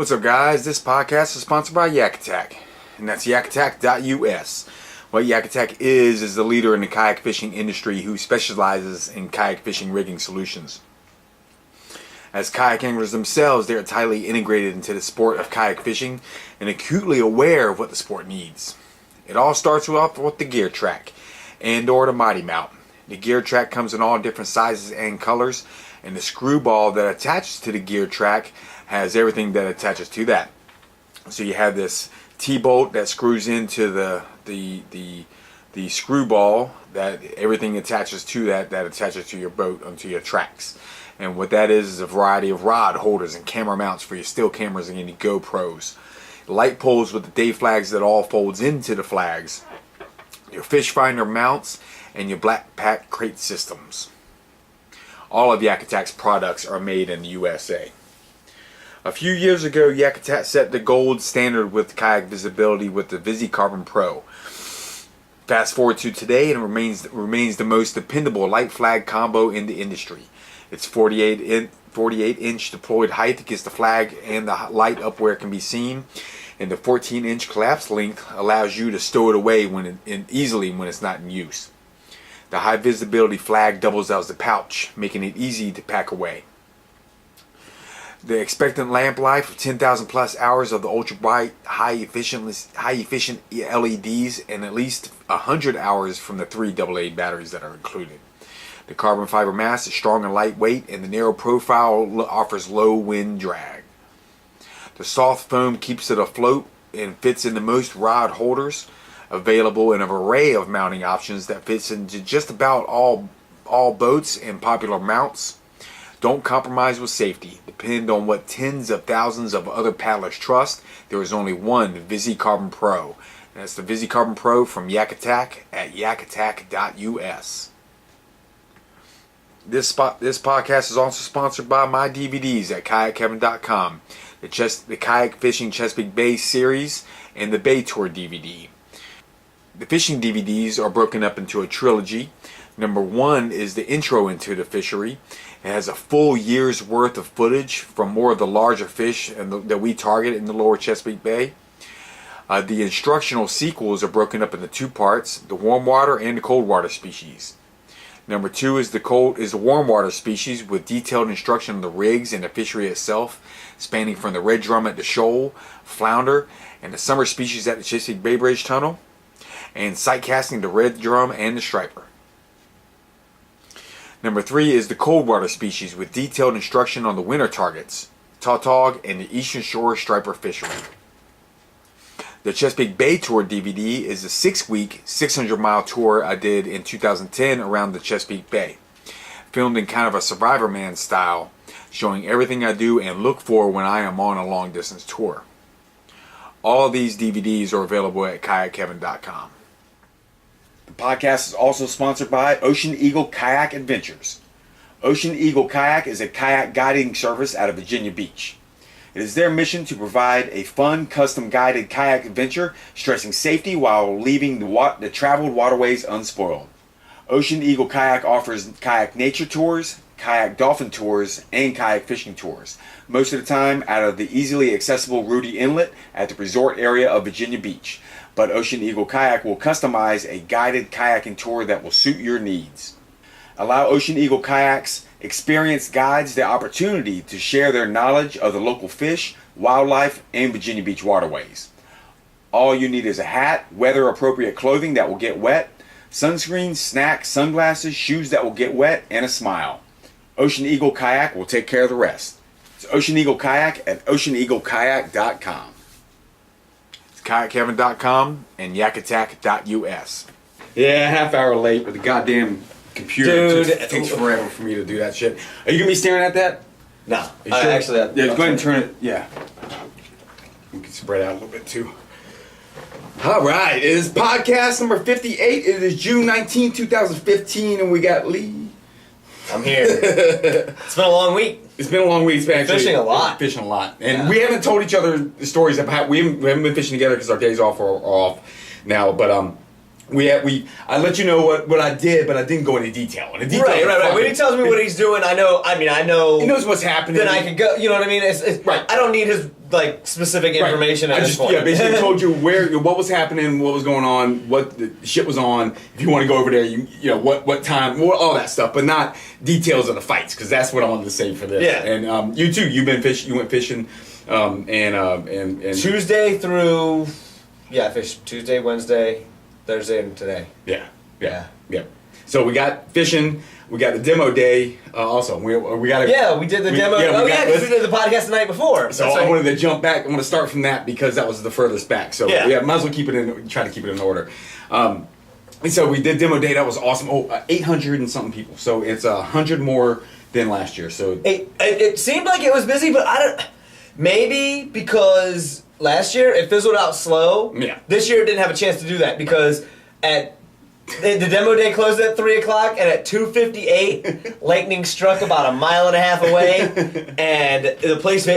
What's up, guys? This podcast is sponsored by Kayak, and that's yakattack.us. What Yakattack is the leader in the kayak fishing industry who specializes in kayak fishing rigging solutions. As kayak anglers themselves, they are tightly integrated into the sport of kayak fishing and acutely aware of what the sport needs. It all starts off with the gear track and/or the mighty mount. The gear track comes in all different sizes and colors, and the screwball that attaches to the gear track has everything that attaches to that. So you have this T-bolt that screws into the screwball, that everything attaches to that attaches to your boat, onto your tracks. And what that is a variety of rod holders and camera mounts for your still cameras and any GoPros. Light poles with the day flags that all folds into the flags. Your fish finder mounts and your black pack crate systems. All of Yakattack's products are made in the USA. A few years ago, Yakattack set the gold standard with kayak visibility with the VisiCarbon Pro. Fast forward to today, and it remains the most dependable light flag combo in the industry. Its 48-inch deployed height gets the flag and the light up where it can be seen, and the 14-inch collapse length allows you to stow it away easily when it's not in use. The high visibility flag doubles as a pouch, making it easy to pack away. The expectant lamp life of 10,000 plus hours of the ultra bright, high efficient LEDs, and at least 100 hours from the 3 AA batteries that are included. The carbon fiber mass is strong and lightweight, and the narrow profile offers low wind drag. The soft foam keeps it afloat and fits into most rod holders, available in an array of mounting options that fits into just about all boats and popular mounts. Don't compromise with safety. Depend on what tens of thousands of other paddlers trust. There is only one VisiCarbon Pro. And that's the VisiCarbon Pro from Yakattack at yakattack.us. This podcast is also sponsored by my DVDs at kayakkevin.com. The Kayak Fishing Chesapeake Bay series and the Bay Tour DVD. The fishing DVDs are broken up into a trilogy. Number 1 is the intro into the fishery. It has a full year's worth of footage from more of the larger fish that we target in the lower Chesapeake Bay. The instructional sequels are broken up into 2 parts, the warm water and the cold water species. Number 2 is the warm water species with detailed instruction on the rigs and the fishery itself, spanning from the red drum at the shoal, flounder, and the summer species at the Chesapeake Bay Bridge Tunnel, and sight casting the red drum and the striper. Number 3 is the cold water species with detailed instruction on the winter targets, tautog, and the eastern shore striper fishery. The Chesapeake Bay Tour DVD is a 6-week, 600-mile tour I did in 2010 around the Chesapeake Bay, filmed in kind of a Survivor Man style, showing everything I do and look for when I am on a long-distance tour. All of these DVDs are available at kayakkevin.com. The podcast is also sponsored by Ocean Eagle Kayak Adventures. Ocean Eagle Kayak is a kayak guiding service out of Virginia Beach. It is their mission to provide a fun, custom-guided kayak adventure, stressing safety while leaving the traveled waterways unspoiled. Ocean Eagle Kayak offers kayak nature tours, kayak dolphin tours, and kayak fishing tours, most of the time out of the easily accessible Rudy Inlet at the resort area of Virginia Beach. But Ocean Eagle Kayak will customize a guided kayaking tour that will suit your needs. Allow Ocean Eagle Kayak's experienced guides the opportunity to share their knowledge of the local fish, wildlife, and Virginia Beach waterways. All you need is a hat, weather-appropriate clothing that will get wet, sunscreen, snacks, sunglasses, shoes that will get wet, and a smile. Ocean Eagle Kayak will take care of the rest. It's Ocean Eagle Kayak at oceaneaglekayak.com. kayakkevin.com and yakattack.us. Yeah, half hour late, but the goddamn computer takes forever for me to do that shit. Are you gonna be staring at that? No. You sure? Actually, yeah, go ahead and turn it. Yeah. We can spread out a little bit too. All right, it is podcast number 58. It is June 19, 2015, and we got Lee. I'm here. It's been a long week. It's been a long week. It's been actually fishing a lot. Fishing a lot. And we haven't told each other the stories about we haven't been fishing together because our days off are off now. But I let you know what I did, but I didn't go into detail. Right. When he tells me what he's doing, I know. He knows what's happening. Then I can go. You know what I mean? Right. I don't need his like specific information at this point. Yeah, basically told you what was happening, what was going on, what the shit was on. If you want to go over there, you know what time, all that stuff, but not details of the fights, because that's what I wanted to say for this. Yeah. And you too. You went fishing, and Tuesday through, I fished Tuesday, Wednesday, Thursday, and today. Yeah. So we got fishing. We got the demo day also. We got. Yeah, we did the demo. Because we did the podcast the night before. So I wanted to jump back. I want to start from that because that was the furthest back. So might as well try to keep it in order. And so we did demo day. That was awesome. 800 and something people. So it's 100 more than last year. So it seemed like it was busy, but I don't. Maybe because last year it fizzled out slow. Yeah. This year it didn't have a chance to do that because the demo day closed at 3 o'clock, and at 2:58, lightning struck about a mile and a half away, and the place,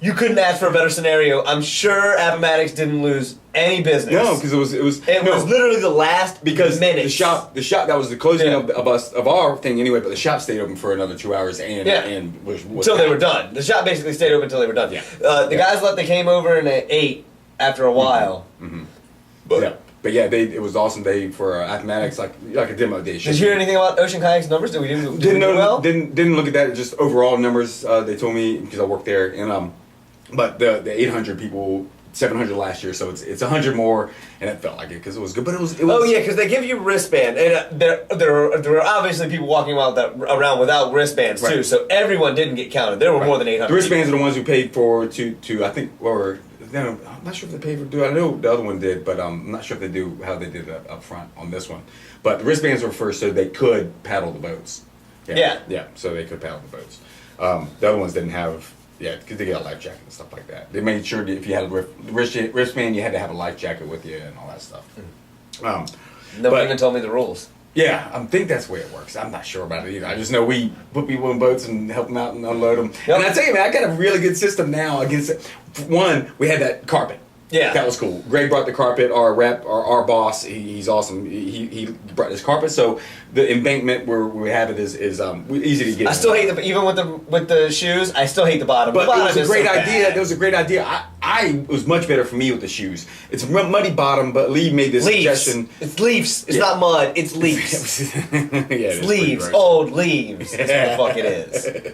you couldn't ask for a better scenario. I'm sure Appomattox didn't lose any business. No, because it was literally the last minute. The shop that was the closing of our thing anyway, but the shop stayed open for another 2 hours and was until they were done. The shop basically stayed open until they were done. Yeah. The guys they came over and they ate after a while. Mm-hmm. But it was an awesome day for Appomattox, like a demo day. Did you hear anything about Ocean Kayak's numbers? Did we do well? Didn't look at that. Just overall numbers. They told me because I worked there, and but the 800 people, 700 last year, so it's 100 more, and it felt like it because it was good. But it was. Oh yeah, because they give you wristband, and there were obviously people walking around without wristbands too. Right. So everyone didn't get counted. There were more than 800. The wristbands are the ones who paid for to I think or. I'm not sure if they paid for do. I know the other one did, but I'm not sure if they do how they did it up front on this one. But the wristbands were first, so they could paddle the boats. Yeah. So they could paddle the boats. The other ones didn't have. Yeah, because they get a life jacket and stuff like that. They made sure that if you had a wristband, you had to have a life jacket with you and all that stuff. Nobody even told me the rules. Yeah, I think that's the way it works. I'm not sure about it either. I just know we put people in boats and help them out and unload them. Yep. And I tell you, man, I got a really good system now against it. One, we had that carpet. Yeah. That was cool. Greg brought the carpet, our rep, our boss, he's awesome. He brought this carpet, so the embankment where we have it is easy to get. I still hate even with the shoes. I still hate the bottom. But the bottom it was a great idea. Bad. That was a great idea. It was much better for me with the shoes. It's a muddy bottom, but Lee made this suggestion. It's leaves. It's not mud. It's leaves. It's leaves. Old leaves. That's what the fuck it is.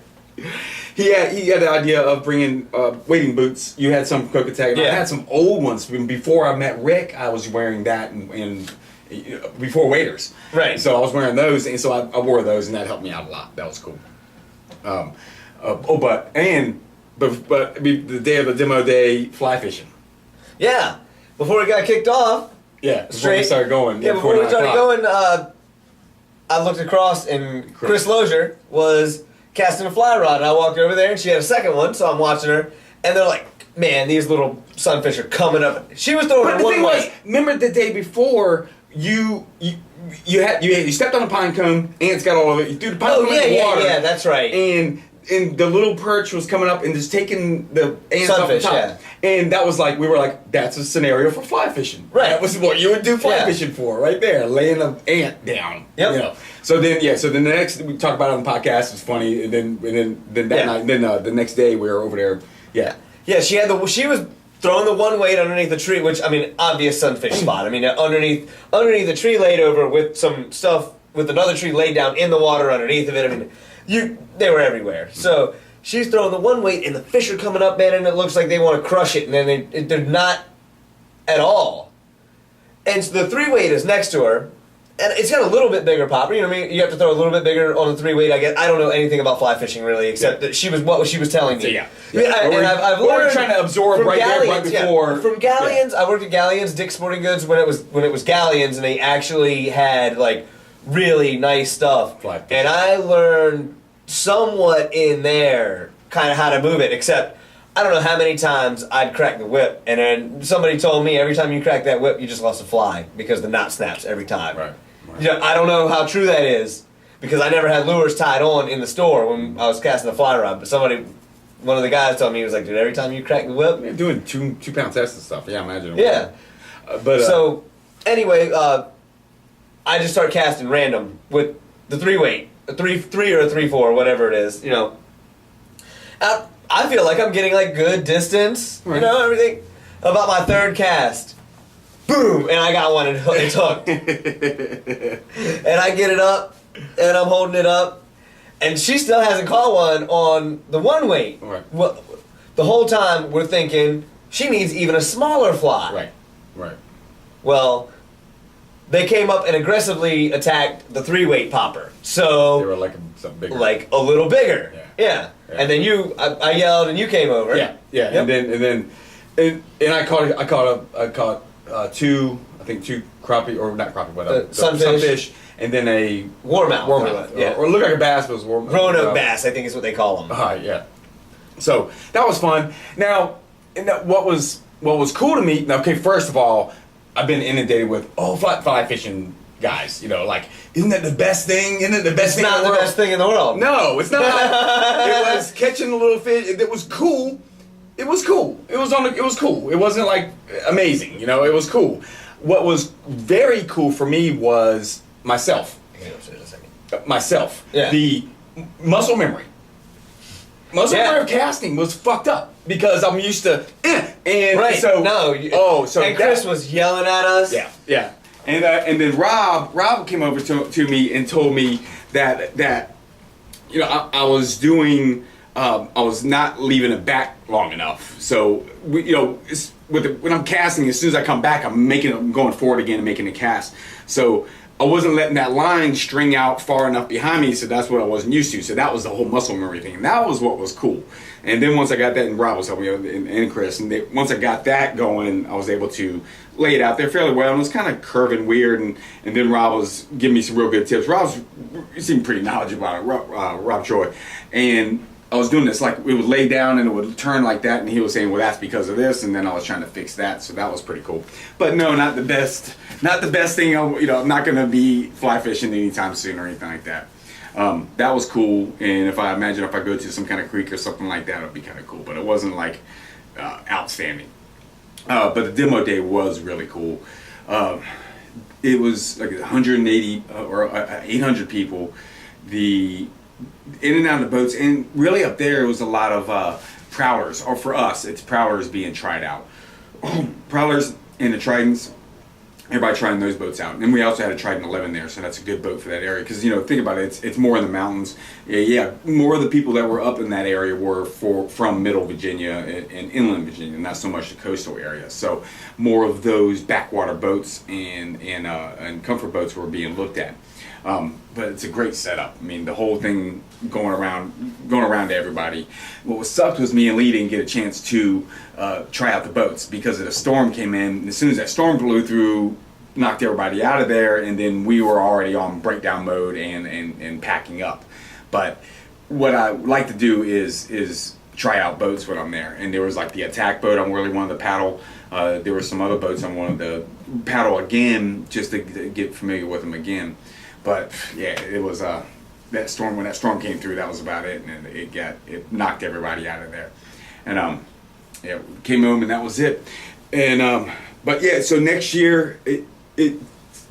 He had the idea of bringing wading boots. You had some Coca Tag, and I had some old ones. Before I met Rick, I was wearing that and before waders. Right. So I was wearing those, and so I wore those, and that helped me out a lot. That was cool. But the day of the demo day, fly fishing. Yeah. Before we got kicked off. Yeah. Before we started going. Yeah. Before we started going, I looked across, and Chris Lozier was casting a fly rod, and I walked over there, and she had a second one, so I'm watching her, and they're like, man, these little sunfish are coming up. She was throwing it one way. Remember the day before, you stepped on a pine cone, ants got all of it, you threw the pine cone in the water. Yeah, that's right. And the little perch was coming up and just taking the ants sunfish, off the top. Yeah. And that was we were like, that's a scenario for fly fishing. Right. That was what you would do fly fishing for, right there, laying an ant down. Yep. You know. So then the next, we talked about it on the podcast, it was funny, and then that night, the next day we were over there, Yeah, she was throwing the one weight underneath the tree, which, I mean, obvious sunfish spot. I mean, underneath the tree laid over with some stuff, with another tree laid down in the water underneath of it. I mean, they were everywhere. So she's throwing the one weight, and the fish are coming up, man, and it looks like they want to crush it, and then they're not at all. And so the 3-weight is next to her, and it's got a little bit bigger popper. You know what I mean? You have to throw a little bit bigger on the 3-weight, I guess. I don't know anything about fly fishing, really, except that what she was telling me. So, yeah. I've learned we're trying to absorb right before. Yeah. From Galleons, I worked at Galleons, Dick's Sporting Goods, when it was Galleons, and they actually had, really nice stuff. And I learned somewhat in there kind of how to move it, except I don't know how many times I'd crack the whip, and then somebody told me every time you crack that whip, you just lost a fly because the knot snaps every time. Right. Yeah, I don't know how true that is because I never had lures tied on in the store when I was casting the fly rod. But one of the guys told me, he was like, dude, every time you crack the whip, you're doing 2-pound tests and stuff. Yeah, I imagine. Yeah. So anyway, I just start casting random with the 3-weight, a 3 or a 3-4, whatever it is, you know. I feel like I'm getting like good distance, Right. you know, everything. About my third cast, boom, and I got one and it's hooked. And I get it up, and I'm holding it up, and she still hasn't caught one on the one weight. Right. Well, the whole time we're thinking she needs even a smaller fly. Right. Well, they came up and aggressively attacked the 3-weight popper. So They were like something bigger. like a little bigger. Yeah. And then I yelled and you came over. Yeah. Yep. And I caught two crappie, or not crappie, but sunfish, and then a Warmouth. Yeah. or it looked like a bass, but it was warmouth. Roanoke bass, I think is what they call them. Yeah. So that was fun. Now, what was cool to me? Okay, first of all, I've been inundated with fly fishing guys. You know, like, isn't that the best thing? Isn't it the best thing? It's not the best thing in the world. No, it's not. It was catching a little fish. It was cool. It was cool. It was cool. It wasn't like amazing. You know, it was cool. What was very cool for me was myself. Hang on a second. Myself. Yeah. The muscle memory. Memory of casting was fucked up because I'm used to and Right. so and Chris was yelling at us. Yeah. And then Rob came over to me and told me that you know I was doing I was not leaving it back long enough. So when I'm casting, as soon as I come back, I'm going forward again and making a cast. So I wasn't letting that line string out far enough behind me, so that's what I wasn't used to. So that was the whole muscle memory thing. And that was what was cool. And then once I got that, and Rob was helping me, and Chris, and once I got that going, I was able to lay it out there fairly well. And it was kind of curving weird, and then Rob was giving me some real good tips. He seemed pretty knowledgeable about it, Rob Troy. And I was doing this, like, it would lay down and it would turn like that, and he was saying, well, that's because of this, and then I was trying to fix that, so that was pretty cool. But no, not the best thing. I'm not going to be fly fishing anytime soon or anything like that. That was cool, and if I go to some kind of creek or something like that, it would be kind of cool, but it wasn't like outstanding. But the demo day was really cool. It was like 180 or 800 people. In and out of the boats, and really up there it was a lot of prowlers, or for us it's prowlers being tried out. Prowlers and the Tridents, everybody trying those boats out. And we also had a Trident 11 there, so that's a good boat for that area, because think about it, it's more in the mountains. More of the people that were up in that area were from Middle Virginia and Inland Virginia, not so much the coastal area. So more of those backwater boats and comfort boats were being looked at. But it's a great setup. I mean, the whole thing going around to everybody. What sucked was me and Lee didn't get a chance to try out the boats because the storm came in. And as soon as that storm blew through, knocked everybody out of there, and then we were already on breakdown mode and packing up. But what I like to do is try out boats when I'm there. And there was like the attack boat I really wanted to paddle. There were some other boats I wanted to paddle again, just to get familiar with them again. But yeah, it was that storm. When that storm came through, that was about it, and it knocked everybody out of there. And came home, and that was it. And but yeah, so next year,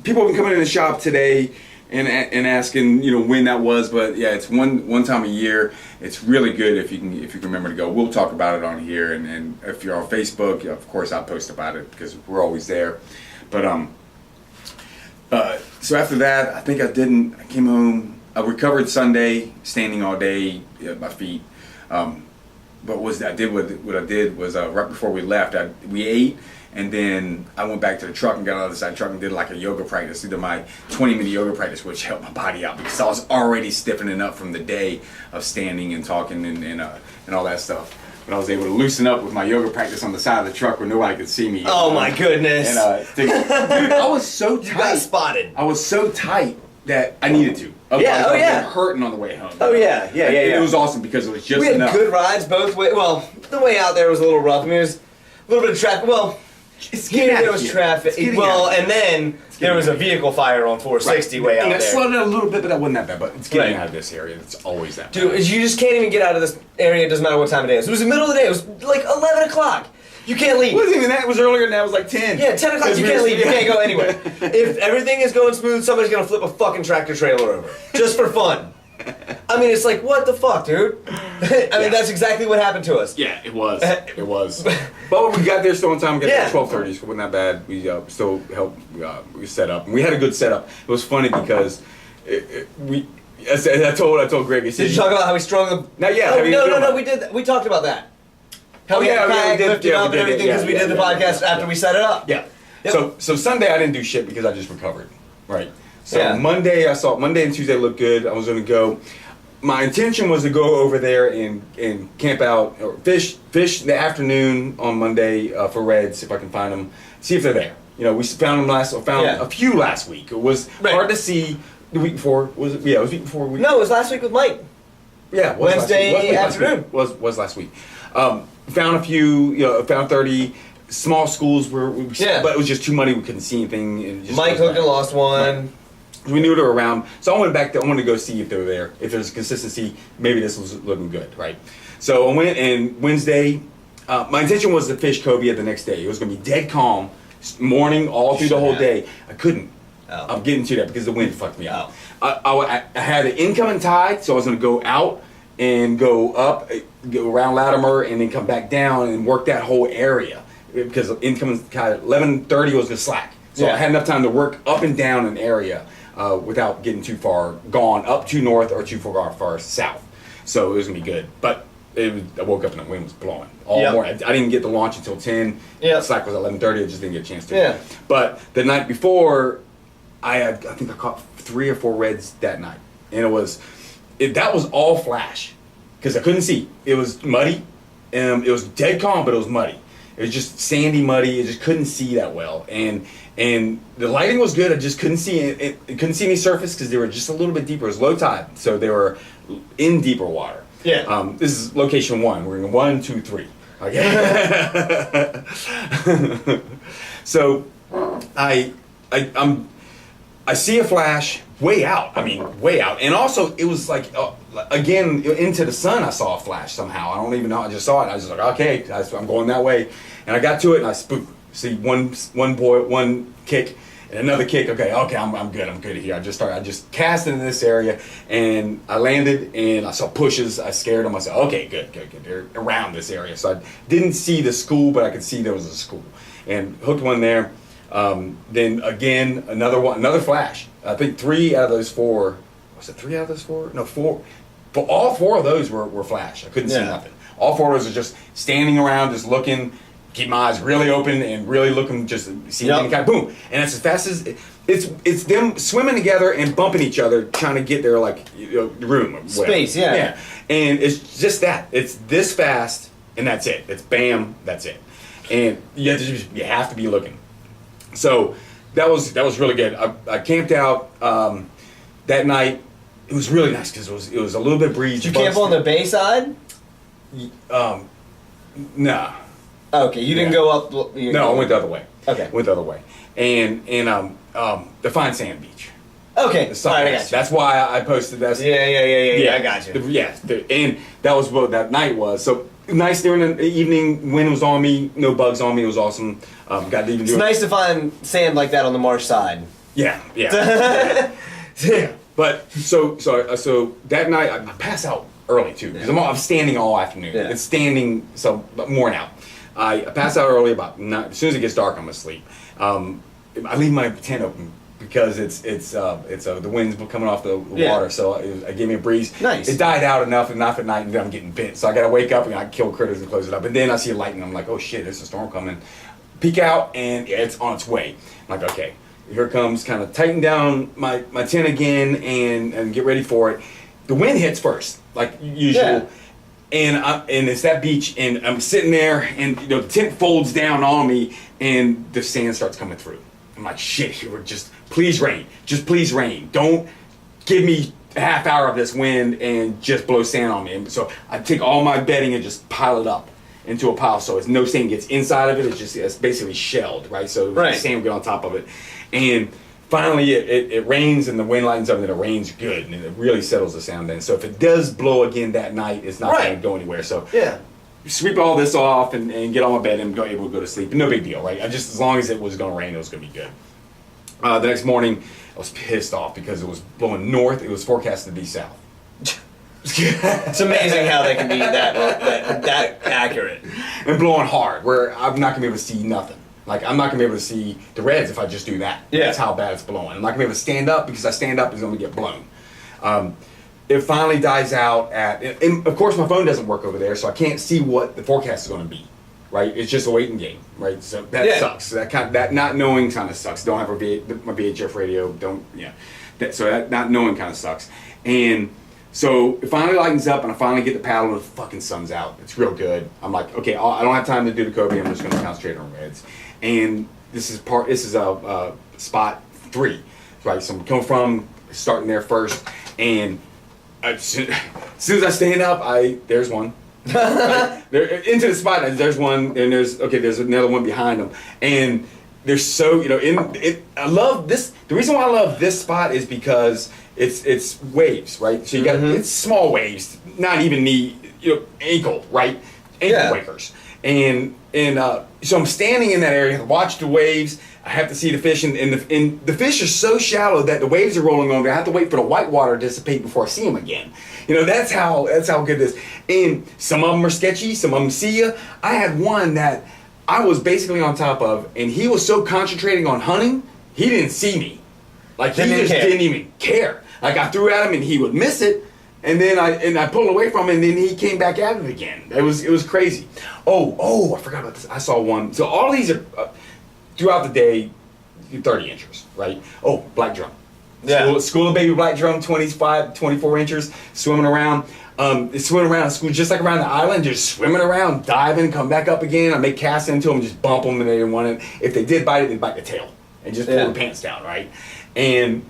people have been coming in the shop today and asking when that was. But yeah, it's one time a year. It's really good if you can remember to go. We'll talk about it on here, and if you're on Facebook, of course I'll post about it because we're always there. But so after that, I came home. I recovered Sunday, standing all day at my feet. But what I did was right before we left, we ate, and then I went back to the truck and got on the other side of the truck and did like a yoga practice, either my 20-minute yoga practice, which helped my body out because I was already stiffening up from the day of standing and talking and all that stuff. But I was able to loosen up with my yoga practice on the side of the truck where nobody could see me. Oh my goodness! And dude, I was so tight. You got spotted. I was so tight that I needed to. Otherwise, I would have been hurting on the way home. Oh yeah. It was awesome because it was just enough. We had good rides both ways. Well, the way out there was a little rough. I mean, it was a little bit of traffic. Well, there was traffic. Well, and then there was a vehicle fire on 460 way out there. And it slowed down a little bit, but that wasn't that bad. But it's getting out of this area. It's always that bad. Dude, you just can't even get out of this area. It doesn't matter what time of day it is. It was the middle of the day. It was like 11 o'clock. You can't leave. It wasn't even that. It was earlier than that. It was like 10. Yeah, 10 o'clock. You can't leave. You can't go anywhere. If everything is going smooth, somebody's going to flip a fucking tractor trailer over. Just for fun. I mean, it's like, what the fuck, dude? I mean, that's exactly what happened to us. Yeah, it was. It was. But we got there still in time. We got there at 12:30, so it wasn't that bad. We still helped. We set up. And we had a good setup. It was funny because I told Greg. He said, Did you talk about how we strung the? Not yet. No. We did. We talked about that. How we had the kayak lifted up and everything because we did the podcast after we set it up. Yeah. Yep. So Sunday I didn't do shit because I just recovered. Right. So Monday and Tuesday looked good. I was going to go. My intention was to go over there and camp out or fish in the afternoon on Monday for reds if I can find them. See if they're there. You know, we found them a few last week. It was hard to see the week before. Was it? Yeah, it was the week before. No, it was last week with Mike. Yeah, Wednesday afternoon. Was last week. Found a few. Found 30. Small schools but it was just too muddy. We couldn't see anything. And just Mike hooked and lost one. We knew they were around, so I went back there. I wanted to go see if they were there. If there's consistency, maybe this was looking good, right? So I went, and Wednesday, my intention was to fish Cobia the next day. It was going to be dead calm, morning all through the whole day. I couldn't. I'm getting to that because the wind fucked me up. I had an incoming tide, so I was going to go out and go up, go around Latimer, and then come back down and work that whole area because incoming tide at 11:30 was going to slack. So I had enough time to work up and down an area without getting too far gone up too north or too far south. So it was going to be good. But I woke up and the wind was blowing all morning. I didn't get the launch until 10. The slack was 11:30. I just didn't get a chance to. Yeah. But the night before, I think I caught 3 or 4 reds that night. And that was all flash because I couldn't see. It was muddy. It was dead calm, but it was muddy. It was just sandy, muddy. I just couldn't see that well, and the lighting was good. I just couldn't see it. Couldn't see any surface because they were just a little bit deeper. It was low tide, so they were in deeper water. Yeah. This is location 1. We're in 1, 2, 3. Okay. So, I see a flash way out. I mean, way out, and also it was like again into the sun. I saw a flash somehow. I don't even know. I just saw it. I was like, okay, I'm going that way, and I got to it, and I see one kick and another kick. Okay, I'm good here. I just cast into this area, and I landed, and I saw pushes. I scared them. I said, okay, good. They're around this area, so I didn't see the school, but I could see there was a school, and hooked one there. Then again, another flash. I think 3 out of those 4. Was it 3 out of those 4? No, 4. But all 4 of those were flash. I couldn't see nothing. All 4 of those are just standing around, just looking, keep my eyes really open and really looking, just seeing any kind of boom. And it's as fast as it's them swimming together and bumping each other, trying to get their room, or space. Yeah. And it's just that. It's this fast, and that's it. It's bam, that's it. And you have to be looking. So that was really good. I camped out that night. It was really nice because it was a little bit breezy. Did you camp on the bay side? Nah. Okay, you didn't go up. No, I went the other way. Okay, went the other way, and the fine sand beach. Okay, all right, I got you. That's why I posted that. Yeah. I got you. And that was what that night was. So nice during the evening. Wind was on me. No bugs on me. It was awesome. Got to even do. It's nice to find sand like that on the marsh side. Yeah. Yeah. But so that night I passed out early too because I'm standing all afternoon. Yeah. It's standing more now. I pass out early about 9. As soon as it gets dark, I'm asleep. I leave my tent open because it's the wind's coming off the water, so it gave me a breeze. Nice. It died out enough at night, and then I'm getting bit. So I got to wake up and I kill critters and close it up. And then I see a light, and I'm like, oh shit, there's a storm coming. Peek out, and it's on its way. I'm like, okay, here it comes. Kind of tighten down my tent again and get ready for it. The wind hits first, like usual. Yeah. And it's that beach, and I'm sitting there, and the tent folds down on me, and the sand starts coming through. I'm like, shit, please rain. Don't give me a half hour of this wind and just blow sand on me. And so I take all my bedding and just pile it up into a pile, so no sand gets inside of it. It's basically shelled, right? So the sand will get on top of it, and finally, it rains and the wind lightens up and it rains good and it really settles the sound in. So if it does blow again that night, it's not going to go anywhere. So sweep all this off and get on my bed and able to go to sleep. No big deal, right? As long as it was going to rain, it was going to be good. The next morning, I was pissed off because it was blowing north. It was forecasted to be south. It's amazing how they can be that accurate. And blowing hard, where I'm not gonna be able to see nothing. Like, I'm not gonna be able to see the reds if I just do that. Yeah. That's how bad it's blowing. I'm not gonna be able to stand up because I stand up is gonna get blown. It finally dies out and of course my phone doesn't work over there, so I can't see what the forecast is gonna be. Right? It's just a waiting game, right? So that sucks. That not knowing kind of sucks. Don't have my VHF radio. So that not knowing kind of sucks. And so it finally lightens up, and I finally get the paddle, and the fucking sun's out. It's real good. I'm like, okay, I don't have time to do the Cobia. I'm just going to concentrate on reds. And this is spot 3, right? So I'm coming from starting there first, and as soon as I stand up, there's one. Into the spot, there's one, and there's another one behind them, and they're so I love this. The reason why I love this spot is because it's waves, right? So you got it's small waves, not even knee, ankle, right? Ankle breakers, and so I'm standing in that area, watch the waves. I have to see the fish, and the fish are so shallow that the waves are rolling over. I have to wait for the white water to dissipate before I see them again. That's how good it is. And some of them are sketchy, some of them see you. I had one that I was basically on top of, and he was so concentrating on hunting, he didn't see me. Like, he just didn't even care. Like, I threw at him, and he would miss it, and then I pulled away from him, and then he came back at it again. It was crazy. Oh, I forgot about this. I saw one. So all these are throughout the day, 30 inches, right? Oh, black drum. Yeah. School of baby black drum, 25, 24 inches, swimming around. Swimming around school, just like around the island, just swimming around, diving, come back up again. I make casts into them, just bump them, and they didn't want it. If they did bite it, they'd bite the tail and just pull the pants down, right? And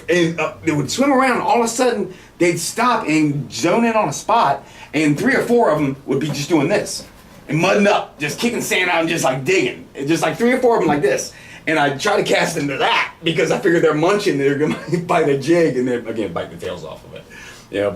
they would swim around, and all of a sudden, they'd stop and zone in on a spot, and 3 or 4 of them would be just doing this and mudding up, just kicking sand out and just like digging. Just like 3 or 4 of them like this. And I try to cast into that because I figured they're munching, they're going to bite a jig, and then again bite the tails off of it.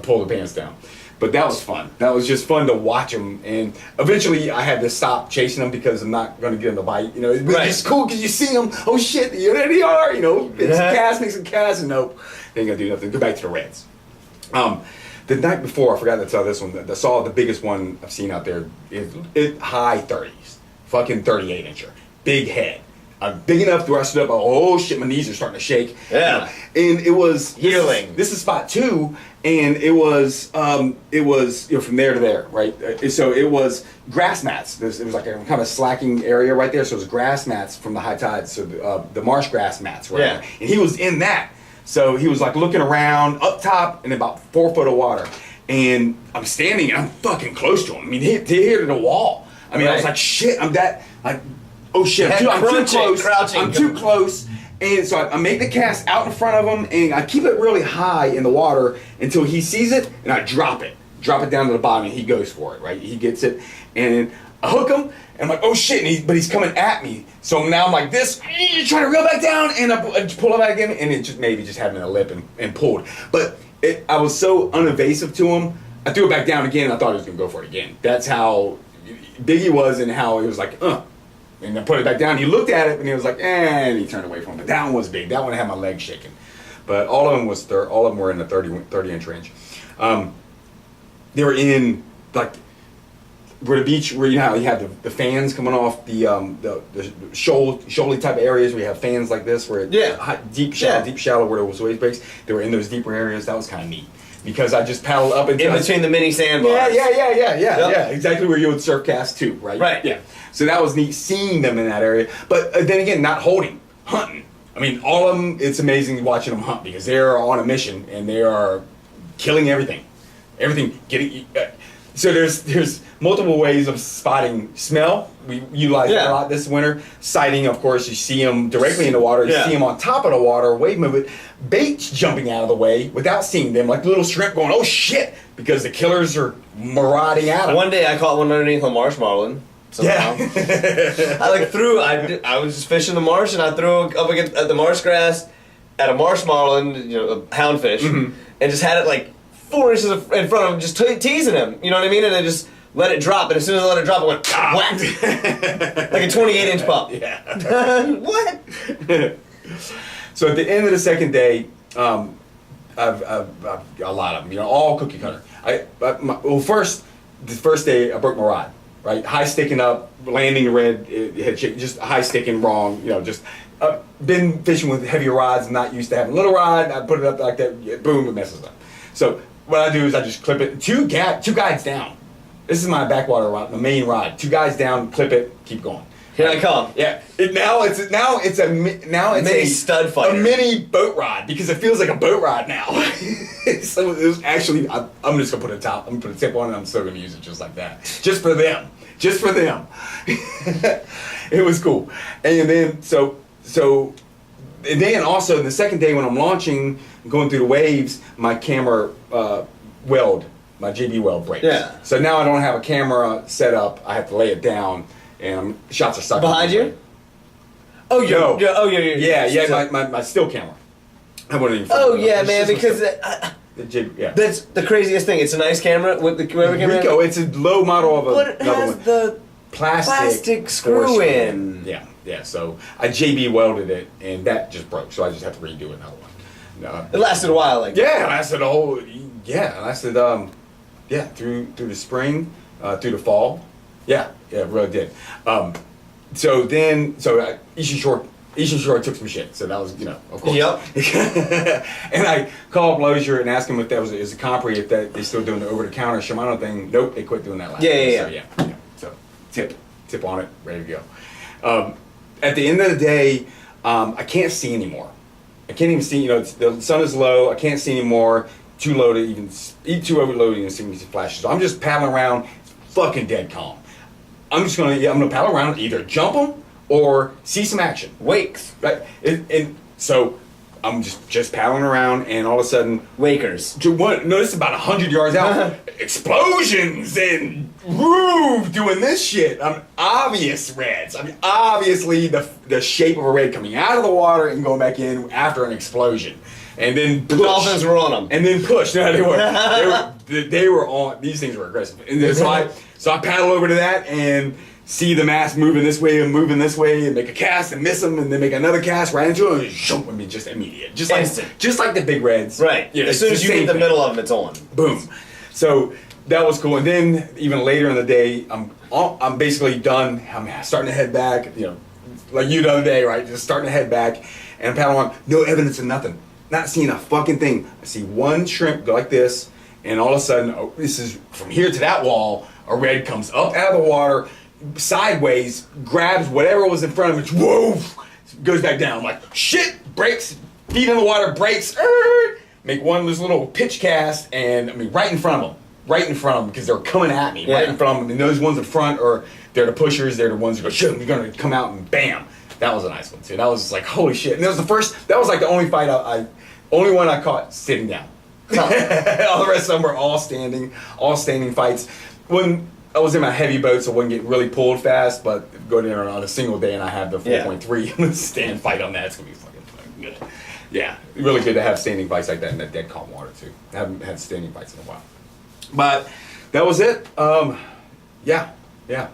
Pull the pants down. But that was fun. That was just fun to watch them. And eventually I had to stop chasing them because I'm not going to get them to bite. It's just cool because you see them. Oh shit, there they are. Make some casts, and nope, they ain't going to do nothing. Go back to the reds. The night before, I forgot to tell this one. I saw the biggest one I've seen out there. High 30s. Fucking 38 incher. Big head. Big enough where I stood up. Oh shit, my knees are starting to shake. Yeah. And it was healing. This is spot 2, and it was from there to there, right? So it was grass mats. It was like a kind of slacking area right there. So it was grass mats from the high tide. So the marsh grass mats were there. And he was in that. So he was like looking around up top in about 4 foot of water. And I'm standing and I'm fucking close to him. I mean, he hit the wall. I mean, I was like, shit, I'm that, like, oh shit, I'm too close. Crouching. I'm too close. And so I make the cast out in front of him, and I keep it really high in the water until he sees it, and I drop it down to the bottom, and he goes for it, right? He gets it, and I hook him, and I'm like, oh shit, but he's coming at me. So now I'm like this, trying to reel back down, and I pull it back again, and it just had me in the lip and pulled. But I was so unevasive to him, I threw it back down again, and I thought he was going to go for it again. That's how big he was, and how he was like, And I put it back down. He looked at it and he was like, and he turned away from it. But that one was big. That one had my legs shaking. But all of them were in the 30-inch range. They were in like where the beach, where you have the fans coming off the shoaly type of areas where you have fans like this, where deep shallow where those wave breaks. They were in those deeper areas. That was kind of neat. Because I just paddled up and in between the mini sandbars. Yeah. Exactly where you would surf cast too, right? Right. Yeah. So that was neat seeing them in that area. But then again, not hunting. I mean, all of them. It's amazing watching them hunt because they are on a mission and they are killing everything. So there's multiple ways of spotting smell. We utilize that a lot this winter. Sighting, of course, you see them directly in the water. You see them on top of the water, wave movement. Baits jumping out of the way without seeing them, like little shrimp going, oh shit, because the killers are marauding at them. One day I caught one underneath a marsh marlin. Somehow. I was just fishing the marsh and I threw up against the marsh grass at a marsh marlin, a houndfish, and just had it like 4 inches in front of him, just teasing him. You know what I mean? And I just let it drop, and as soon as I let it drop, it went whack, like a 28-inch pup. Yeah. What? So at the end of the second day, I've a lot of them. You know, all cookie cutter. First, the first day I broke my rod. Right, high sticking up, landing the red, just high sticking wrong. You know, just been fishing with heavier rods, not used to having a little rod. I put it up like that, boom, it messes up. So what I do is I just clip it, two guides down. This is my backwater rod, the main rod. 2 guides down, clip it, keep going. Here I come. Yeah. Now it's mini stud fighter. A mini boat rod because it feels like a boat rod now. So it was actually, I'm just gonna put I'm gonna put a tip on it. I'm still gonna use it just like that, just for them. It was cool. And then and then also the second day when I'm launching, going through the waves, my camera my JB weld breaks. Yeah. So now I don't have a camera set up. I have to lay it down, and shots are sucking. Behind you? Oh yeah. No. Yeah. My still camera. I wouldn't even. Oh yeah, man. Because that's the craziest thing. It's a nice camera with the camera. Rico, it's a low model of but it has the plastic screw in. Yeah. So I JB welded it, and that just broke. So I just have to redo another one. No. It lasted a while, like. Yeah, it lasted a whole. Yeah, it lasted. Through the spring, through the fall. Yeah, it really did. Eastern Shore took some shit, so that was, of course. Yep. And I called Lozier and asked him if that was a Compre, if that they still doing the over-the-counter Shimano thing. Nope, they quit doing that last year. So tip on it, ready to go. At the end of the day, I can't see anymore. I can't even see. The sun is low. I can't see anymore. Too low to even too overloaded to even see me flashes. So I'm just paddling around, fucking dead calm. I'm gonna paddle around, either jump them or see some action. Wakes. Right, and so I'm just paddling around, and all of a sudden, Wakers. Notice about 100 yards out, explosions and doing this shit. Obvious reds. Obviously the shape of a red coming out of the water and going back in after an explosion. And then push. The dolphins were on them. And then push. No, they were on. These things were aggressive. And then, so I paddle over to that and see the mast moving this way and make a cast and miss them and then make another cast right into it and jump. Just immediate. Just like the big reds. Right. Yeah, as soon as you hit the middle of them, it's on. Boom. So that was cool. And then even later in the day, I'm basically done. I'm starting to head back. Like you the other day, right? Just starting to head back and paddle on. No evidence of nothing. Not seeing a fucking thing. I see one shrimp go like this, and all of a sudden, this is from here to that wall, a red comes up out of the water, sideways, grabs whatever was in front of it, whoa, goes back down. I'm like, shit, breaks, feet in the water, breaks, make one of those little pitch casts, and right in front of them, because they're coming at me, right in front of them, and those ones in front they're the pushers, they're the ones that go, shit, you're gonna come out and bam. That was a nice one too. That was just like, holy shit. And that was like the only fight only one I caught sitting down. All the rest of them were all standing fights. When I was in my heavy boat, so I wouldn't get really pulled fast, but go there on a single day and I have the 4.3 stand fight on that, it's gonna be fucking good. Yeah, really good to have standing fights like that in that dead calm water too. I haven't had standing fights in a while. But that was it. Yeah.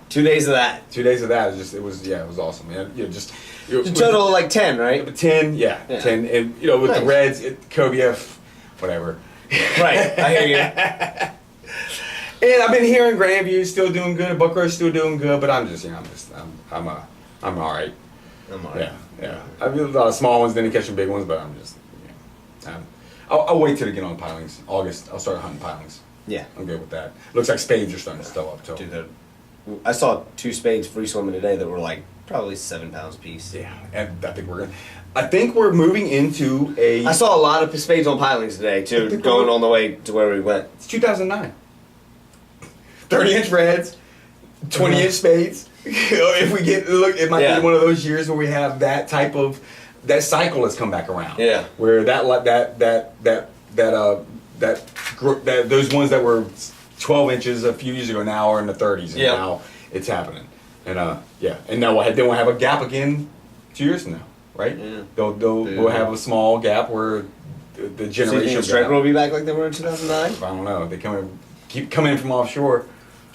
2 days of that. 2 days of that. It was awesome, man. Total like 10, right? 10, 10. And with the reds, Cobia, whatever. Right, I hear you. And I've been hearing Grandview still doing good, Buckrow's still doing good, but I'm all right. I'm all right. Yeah. I've used a lot of small ones, then catching big ones, but I'm just, I'll wait till they get on pilings. August, I'll start hunting pilings. Yeah. I'm good with that. Looks like spades are starting to stow up too. Dude, I saw 2 spades free swimming today that were like probably 7 pounds a piece. Yeah, and I think we're moving into I saw a lot of spades on pilings today too, going on the way to where we went. It's 2009. 30-inch reds, 20-inch spades. If we it might be one of those years where we have that cycle has come back around. Yeah, where those ones that were 12 inches a few years ago now are in the 30s, and now it's happening. And and now we'll have a gap again 2 years from now, right? Yeah. We'll have a small gap where the generation. So you think striper will be back like they were in 2009? I don't know. They keep coming in from offshore.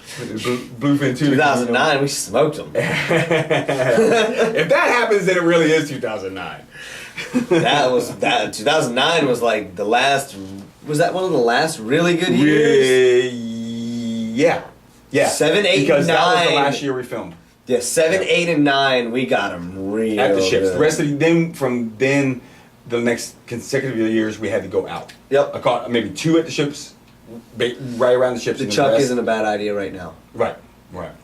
Bluefin too. 2009, we smoked them. If that happens, then it really is 2009. That was that. 2009 was like the last. Was that one of the last really good years? Yeah. 7, 8, because and 9. that was the last year we filmed. Yeah, 7, 8, and 9. We got them real At the ships. good. The rest of the the next consecutive years we had to go out. Yep. I caught maybe 2 at the ships, right around the ships. The and chuck rest- isn't a bad idea right now. Right.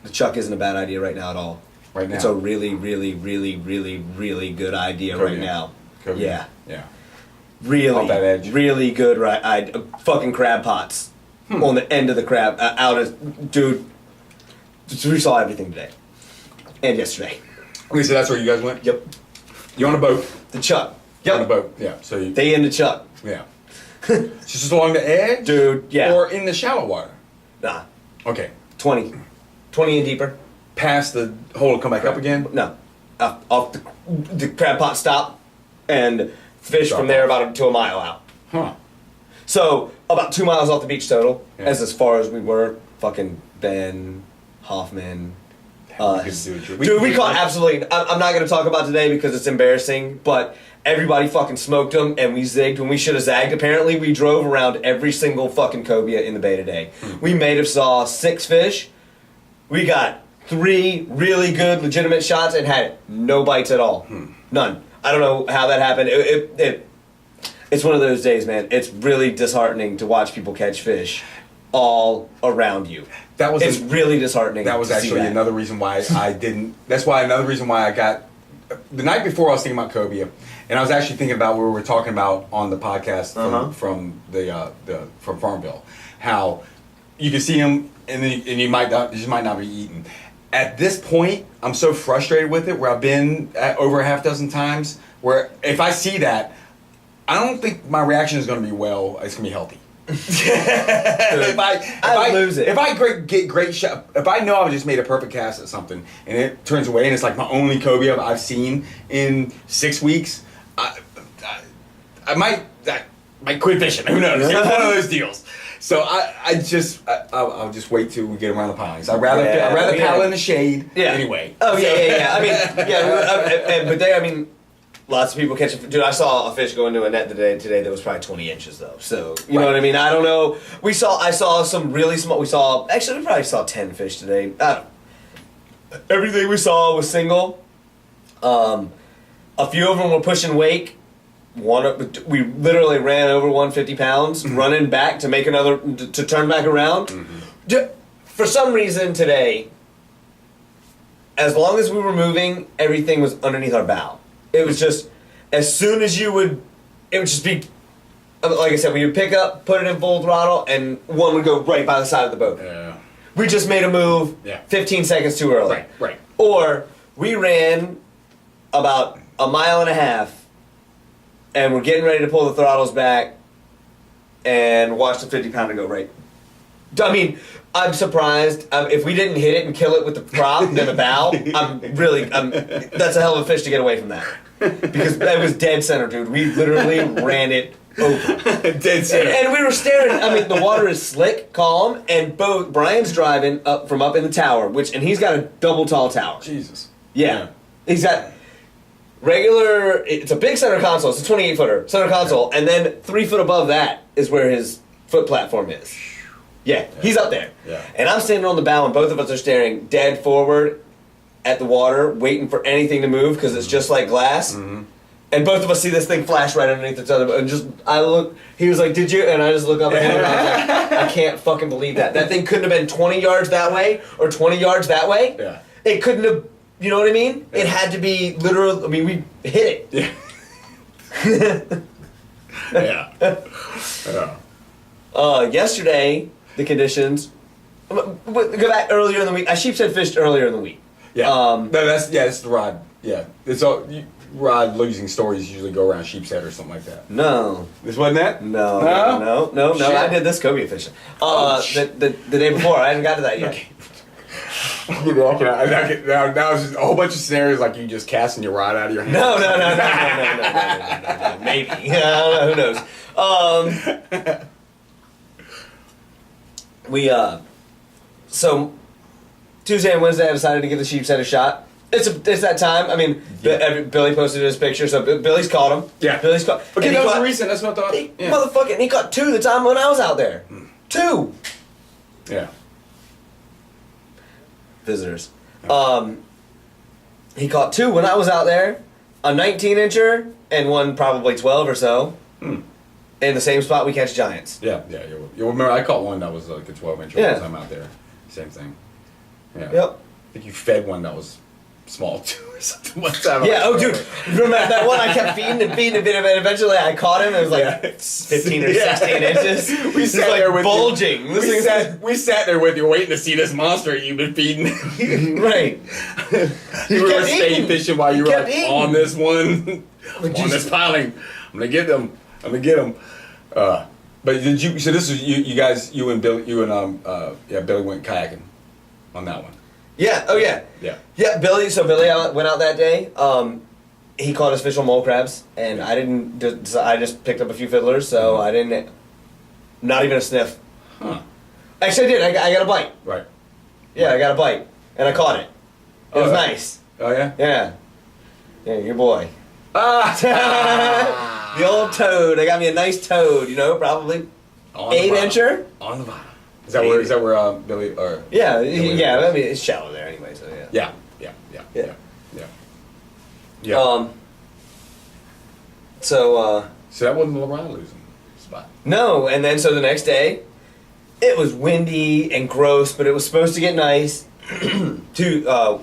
The chuck isn't a bad idea right now at all. Right now. It's a really, really, really, really, really good idea right now. Cobia. Yeah. Off Really, that edge. really good. Right, fucking crab pots on the end of the crab. Out as dude. We saw everything today and yesterday. Okay, so that's where you guys went. Yep. You on a boat? The chuck. On a Yep. boat. Yeah. So you. They in the chuck, Yeah. Just along the edge, dude. Yeah. or in the shallow water. Nah. Okay. 20 and deeper. Past the hole and come back up again. No. Off the crab pot stop and fish Drop from there off. about to a mile out. Huh. So about 2 miles off the beach total, Yeah. as far as we were. Fucking Ben, Hoffman, us. Dude, We caught absolutely. I'm not going to talk about today because it's embarrassing, but everybody fucking smoked them and we zigged when we should have zagged. Apparently, we drove around every single fucking cobia in the bay today. We may have saw 6 fish. We got 3 really good, legitimate shots and had no bites at all. None. I don't know how that happened. It's one of those days, man. It's really disheartening to watch people catch fish all around you. That was It's really disheartening. That was to see actually that. another reason why I didn't. That's why another reason why I got. The night before I was thinking about Cobia, and I was actually thinking about what we were talking about on the podcast from from Farmville, how you can see them and you might not be eaten. At this point, I'm so frustrated with it. Where I've been at over a half dozen times, where if I see that, I don't think my reaction is going to be it's going to be healthy. if I lose it. If I get great shot, if I know I just made a perfect cast at something and it turns away and it's like my only cobia I've seen in 6 weeks, I might quit fishing. Who knows? It's one of those deals. So I'll just wait till we get around the pilings. I'd rather paddle in the shade. Yeah. Anyway. Oh yeah. I mean, yeah. But I mean, lots of people catch a dude. I saw a fish go into a net today that was probably 20 inches though. So you know what I mean. I don't know. I saw some really small. We probably saw 10 fish today. Everything we saw was single. A few of them were pushing wake. We literally ran over 150 pounds, running back to make another to turn back around. For some reason today, as long as we were moving, everything was underneath our bow. It was just, as soon as it would just be, like I said, we would pick up, put it in full throttle, and one would go right by the side of the boat. Yeah. We just made a move 15 seconds too early. Right. Or we ran about a mile and a half, and we're getting ready to pull the throttles back, and watch the 50-pounder go right. I mean, I'm surprised. If we didn't hit it and kill it with the prop and the bow, that's a hell of a fish to get away from that. Because that was dead center, dude. We literally ran it over. Dead center. And we were staring. I mean, the water is slick, calm, and Brian's driving up in the tower, and he's got a double tall tower. Jesus. Yeah. He's got regular, it's a big center console. It's a 28-footer center console. And then 3 foot above that is where his foot platform is. Yeah, he's up there. Yeah. And I'm standing on the bow, and both of us are staring dead forward at the water, waiting for anything to move because it's just like glass. Mm-hmm. And both of us see this thing flash right underneath each other. And I look, he was like, "Did you?" And I just look up at him, and I was like, "I can't fucking believe that. That thing couldn't have been 20 yards that way or 20 yards that way. Yeah. It couldn't have, you know what I mean? Yeah. It had to be literal. I mean, we hit it. Yeah. Yesterday, the conditions. Go back earlier in the week. I sheepshead fished earlier in the week. Yeah. No, that's the rod. Yeah. It's all rod losing stories usually go around sheepshead or something like that. No. This wasn't that? No. Shit. I did this cobia fishing. The day before. I hadn't got to that yet. Okay. Now it's just a whole bunch of scenarios like you just casting your rod out of your hand. No. Maybe. I don't know. Who knows? So Tuesday and Wednesday I decided to give the sheepshead a shot. It's that time. I mean, Billy posted his picture, so Billy's caught him. Yeah. Billy's caught. Okay, that was recent. That's what I thought. Motherfucker, and he caught 2 the time when I was out there. 2 Yeah. visitors. He caught 2 when I was out there, a 19-incher and one probably 12 or so. In the same spot we catch giants. Yeah. You remember I caught one that was like a 12-inch one time out there. Same thing. Yeah. Yep. I think you fed one that was small too or something one time. Yeah, oh dude, remember that one I kept feeding and eventually I caught him, it was like 15 or 16 inches. We sat there with bulging. We sat there with you waiting to see this monster you've been feeding. Right. You were staying fishing while you were on this one, on Jesus. this piling. I'm gonna get them. But did you? So this is you guys. You and Billy. Billy went kayaking on that one. Yeah. Oh yeah. Yeah. Yeah. Billy went out that day. He caught his fish on mole crabs, and I didn't. I just picked up a few fiddlers, so I didn't. Not even a sniff. Huh. Actually, I did. I got a bite. Right. Yeah, I got a bite, and I caught it. It was nice. Oh yeah. Yeah. Yeah, your boy. Ah. The old toad. I got me a nice toad. Probably 8-incher. On the bottom. Is that where Billy or? Yeah. Billy Yeah. I mean, it's shallow there anyway. So yeah. Yeah. So that wasn't the rod losing spot. no, and then so the next day, it was windy and gross, but it was supposed to get nice. That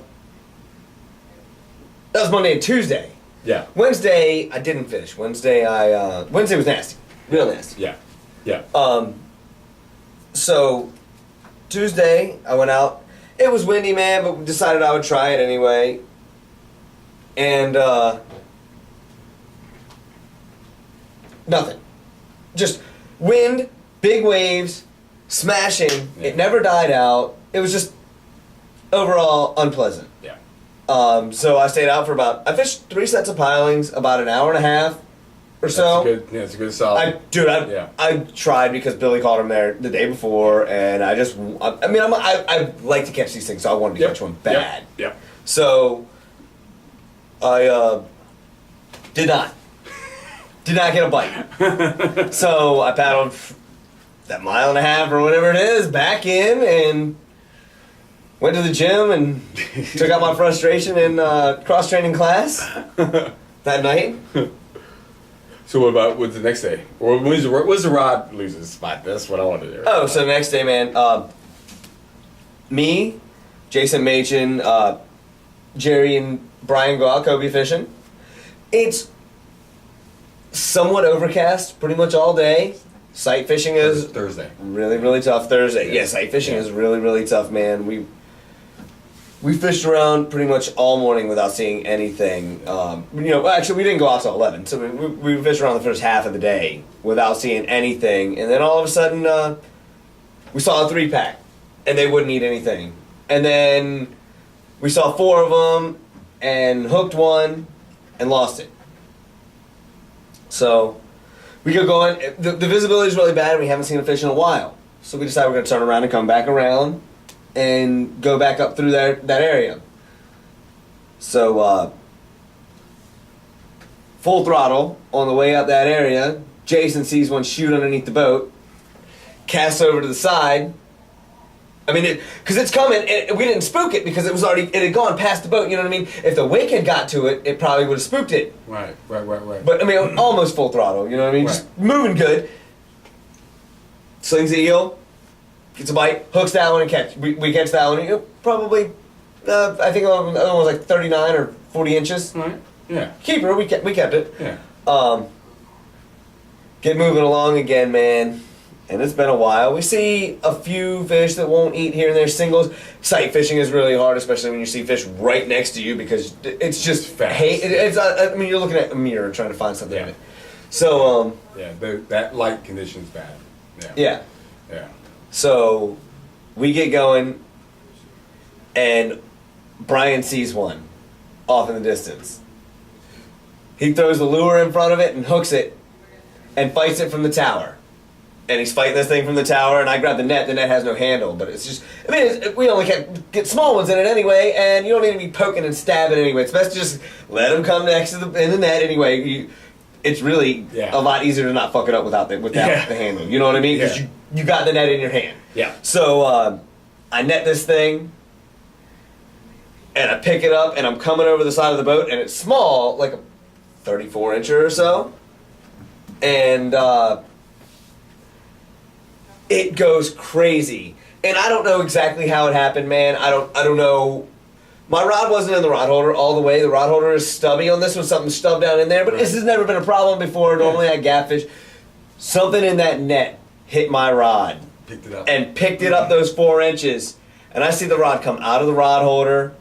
was Monday and Tuesday. Yeah. Wednesday, I didn't fish. Wednesday was nasty, real nasty. Yeah. So Tuesday, I went out. It was windy, man, but we decided I would try it anyway. And nothing. Just wind, big waves, smashing. Yeah. It never died out. It was just overall unpleasant. Yeah. So I stayed out for I fished 3 sets of pilings, about an hour and a half or so. That's a good solid. I tried because Billy caught him there the day before, and I like to catch these things, so I wanted to catch one bad. Yep. So I did not get a bite. So I paddled that mile and a half or whatever it is back in and went to the gym and took out my frustration in cross training class that night. So what's the next day? Or when's the rod losing spot? That's what I want to do. Oh, so the next day, man, me, Jason Machin, Jerry and Brian go out Cobia fishing. It's somewhat overcast pretty much all day. Sight fishing is Thursday. Really, really tough. Thursday. Yeah, sight fishing is really, really tough, man. We fished around pretty much all morning without seeing anything. Actually, we didn't go out till 11, so we fished around the first half of the day without seeing anything. And then all of a sudden, we saw a 3-pack, and they wouldn't eat anything. And then we saw 4 of them, and hooked one, and lost it. So we go going. The visibility is really bad, and we haven't seen a fish in a while. So we decided we're going to turn around and come back around and go back up through that area. So full throttle on the way up that area. Jason sees one shoot underneath the boat, casts over to the side. I mean, because it's coming, and we didn't spook it because it had gone past the boat, you know what I mean? If the wake had got to it, it probably would have spooked it. Right. But, I mean, almost full throttle, you know what I mean? Right. Just moving good. Slings the eel, gets a bite, hooks that one, and catch. We catch that one, probably, I think it was like 39 or 40 inches. Right. Yeah. Keeper, we kept it. Yeah. Get moving along again, man. And it's been a while. We see a few fish that won't eat here and there, singles. Sight fishing is really hard, especially when you see fish right next to you because it's just fast. You're looking at a mirror trying to find something in it. So, that light condition's bad. Yeah. Yeah. So, we get going, and Brian sees one off in the distance. He throws the lure in front of it and hooks it and fights it from the tower. and he's fighting this thing from the tower, and I grab the net. The net has no handle, but it's just, I mean, we only can get small ones in it anyway, and you don't need to be poking and stabbing anyway. It's best to just let them come next to in the net anyway. It's really a lot easier to not fuck it up without the handle. You know what I mean? Because you got the net in your hand. Yeah. So I net this thing, and I pick it up, and I'm coming over the side of the boat, and it's small, like a 34-incher or so, and it goes crazy. And I don't know exactly how it happened, man. I don't know. My rod wasn't in the rod holder all the way. The rod holder is stubby on this one, something stubbed down in there, but this has never been a problem before. Normally I gapfish. Something in that net hit my rod. Picked it up. And picked it up those 4 inches. And I see the rod come out of the rod holder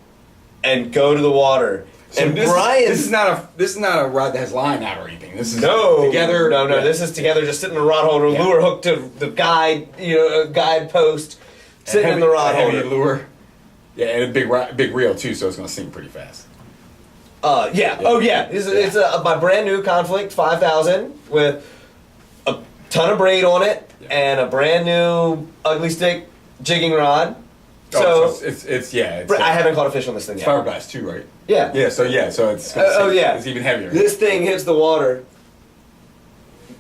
and go to the water. So and this is not a rod that has line out or anything. This is together. No. This is together, just sitting in the rod holder, lure hooked to the guide post, sitting in the rod holder. Heavy lure. Yeah, and a big reel too, so it's gonna sink pretty fast. Yeah. Oh yeah. It's my brand new Conflict 5000 with a ton of braid on it and a brand new Ugly Stick jigging rod. So it's I haven't caught a fish on this thing yet. Fiberglass too, right? Yeah. Yeah. So it's it's even heavier. This thing hits the water.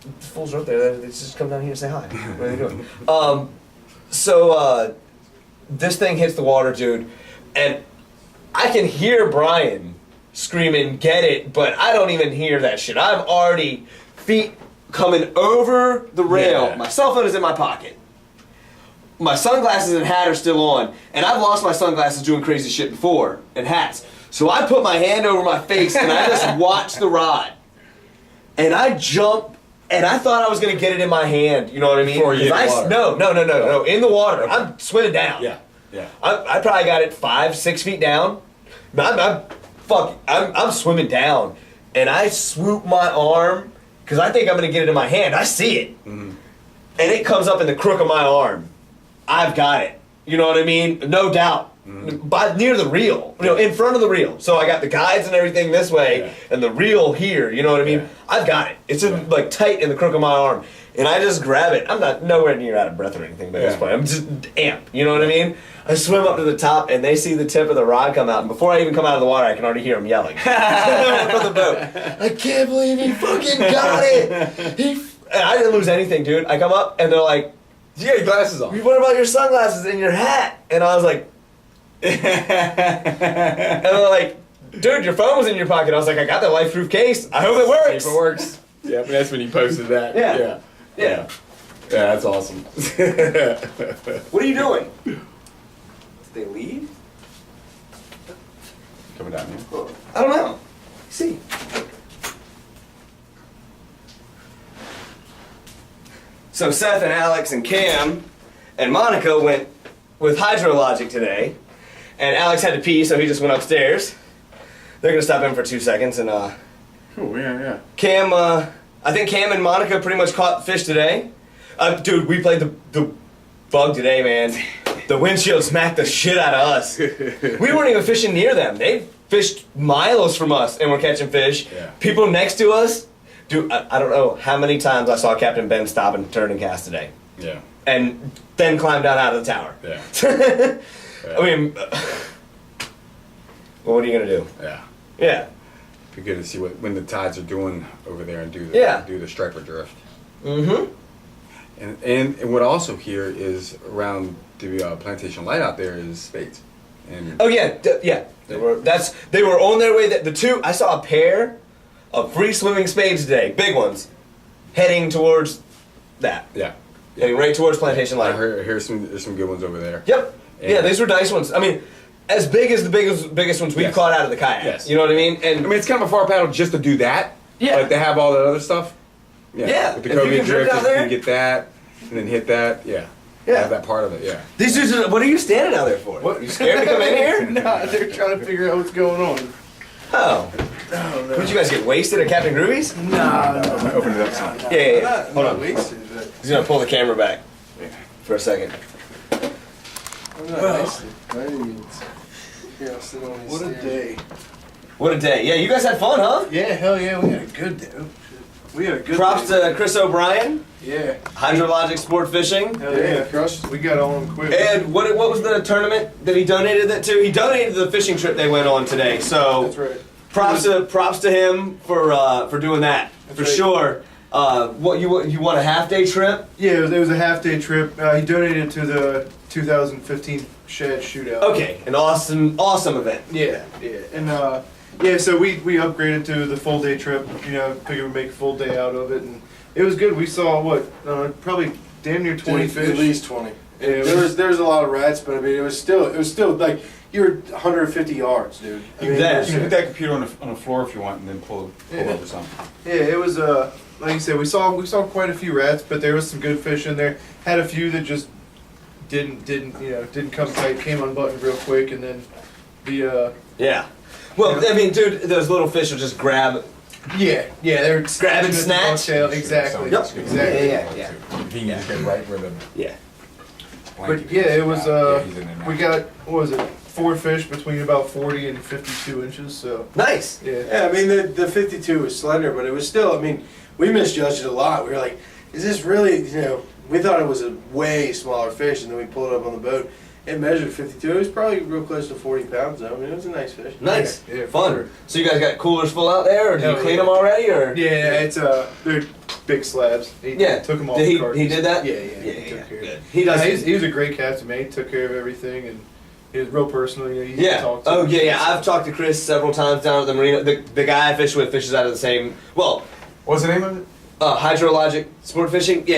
The fools are up there. They just come down here and say hi. What are they doing? So this thing hits the water, dude, and I can hear Brian screaming, "Get it!" But I don't even hear that shit. I'm already feet coming over the rail. Yeah. My cell phone is in my pocket. My sunglasses and hat are still on, and I've lost my sunglasses doing crazy shit before, and hats. So I put my hand over my face, and I just watch the rod. And I jump, and I thought I was going to get it in my hand, you know what I mean? Before you hit the water. No, in the water. Okay. I'm swimming down. Yeah. I probably got it 5-6 feet down. I'm swimming down, and I swoop my arm, because I think I'm going to get it in my hand. I see it. Mm-hmm. And it comes up in the crook of my arm. I've got it. You know what I mean? No doubt. By near the reel, in front of the reel. So I got the guides and everything this way, and the reel here. You know what I mean? Yeah. I've got it. It's like tight in the crook of my arm, and I just grab it. I'm not nowhere near out of breath or anything, but at this point, I'm just amped. You know what I mean? I swim up to the top, and they see the tip of the rod come out, and before I even come out of the water, I can already hear them yelling from the boat. I can't believe he fucking got it. And I didn't lose anything, dude. I come up, and they're like, "You got your glasses on. What about your sunglasses and your hat?" And I was like. And they're like, "Dude, your phone was in your pocket." I was like, "I got that life-proof case. I hope it works." If it works. Yeah, that's when you posted that. Yeah, that's awesome. What are you doing? Did they leave? Coming down here. I don't know. See. So Seth and Alex and Cam and Monica went with Hydrologic today. And Alex had to pee, so he just went upstairs. They're gonna stop in for 2 seconds, and Cam, I think Cam and Monica pretty much caught fish today. Dude, we played the bug today, man. The windshield smacked the shit out of us. We weren't even fishing near them. They fished miles from us, and were catching fish. Yeah. People next to us, dude, I don't know how many times I saw Captain Ben stop and turn and cast today. Yeah. And then climb down out of the tower. Yeah. I mean, well, what are you gonna do? Yeah. Be good to see when the tides are doing over there and do the striper drift. Mm-hmm. And what I also hear is around the plantation light out there is spades. And oh yeah. They were on their way. I saw a pair of free swimming spades today, big ones, heading towards that. Yeah. Heading right towards plantation light. I hear there's some good ones over there. Yep. Yeah, these were nice ones. I mean, as big as the biggest ones we've caught out of the kayak. Yes. You know what I mean? And I mean, it's kind of a far paddle just to do that. Yeah. But they have all that other stuff. Yeah. With the If you Cobia can drift drift, out you there. can get that and then hit that. Yeah. Yeah. Have that part of it. Yeah. These dudes, what are you standing out there for? What? You scared to come in here? No, they're trying to figure out what's going on. Oh. Oh, no. Would you guys get wasted at Captain Groovy's? No. Open it up some. Yeah. Hold on. Wasted, but He's gonna pull the camera back for a second. I'm not wasted. By any means. Here, I'll sit on his What a stand. day. What a day. Yeah, you guys had fun, huh? Yeah, hell yeah, we had a good day. Oh, We had a good Props day. to Chris O'Brien, Yeah. Hydrologic Sport Fishing. Hell yeah. Crushed. We got all them quick. And what was the tournament that he donated that to? He donated the fishing trip they went on today. So That's right. props to him for doing that That's for right. sure. What you want a half day trip? Yeah, it was a half-day trip. He donated to the 2015 Shed Shootout. Okay, an awesome event. Yeah, yeah. And yeah, so we upgraded to the full-day trip. You know, figured we'd make a full day out of it. And it was good. We saw, probably damn near 20 fish. At least 20. Yeah, it There was a lot of rats, but I mean, it was still like you're 150 yards, dude. I mean, Yeah. You can put that computer on the floor if you want, and then pull Yeah. over something. Yeah, it was like you said, we saw quite a few rats, but there was some good fish in there. Had a few that just didn't come tight, came unbuttoned real quick, and then the Yeah. Well, I mean, dude, those little fish will just grab. yeah, they were Grab and snatching at the snatch? bucktail, exactly. Yep. Exactly. Yeah. If he can just get right where the Yeah. blanket But yeah, it was he's in there now. we got what was it? 4 fish between about 40 and 52 inches. So Nice. yeah, Yeah, I mean, the 52 was slender, but it was still, I mean, we misjudged it a lot. We were like, is this really, we thought it was a way smaller fish, and then we pulled it up on the boat. It measured 52. It was probably real close to 40 pounds, though. I mean, it was a nice fish. Nice. Yeah, Fun. sure. So you guys got coolers full out there, or did you Hell clean yeah. them already, or? Yeah, it's they're big slabs. He Yeah. took them off Did the he carcass. did that? Yeah, Yeah. he took care of Good. it. He does. He was a great captain, man. He took care of everything, and he was real personal. Easy to Yeah. talk to. Oh yeah. I've talked to Chris several times down at the marina. The guy I fish with fishes out of the same. Well, What's the name of it? hydrologic sport fishing. Yeah.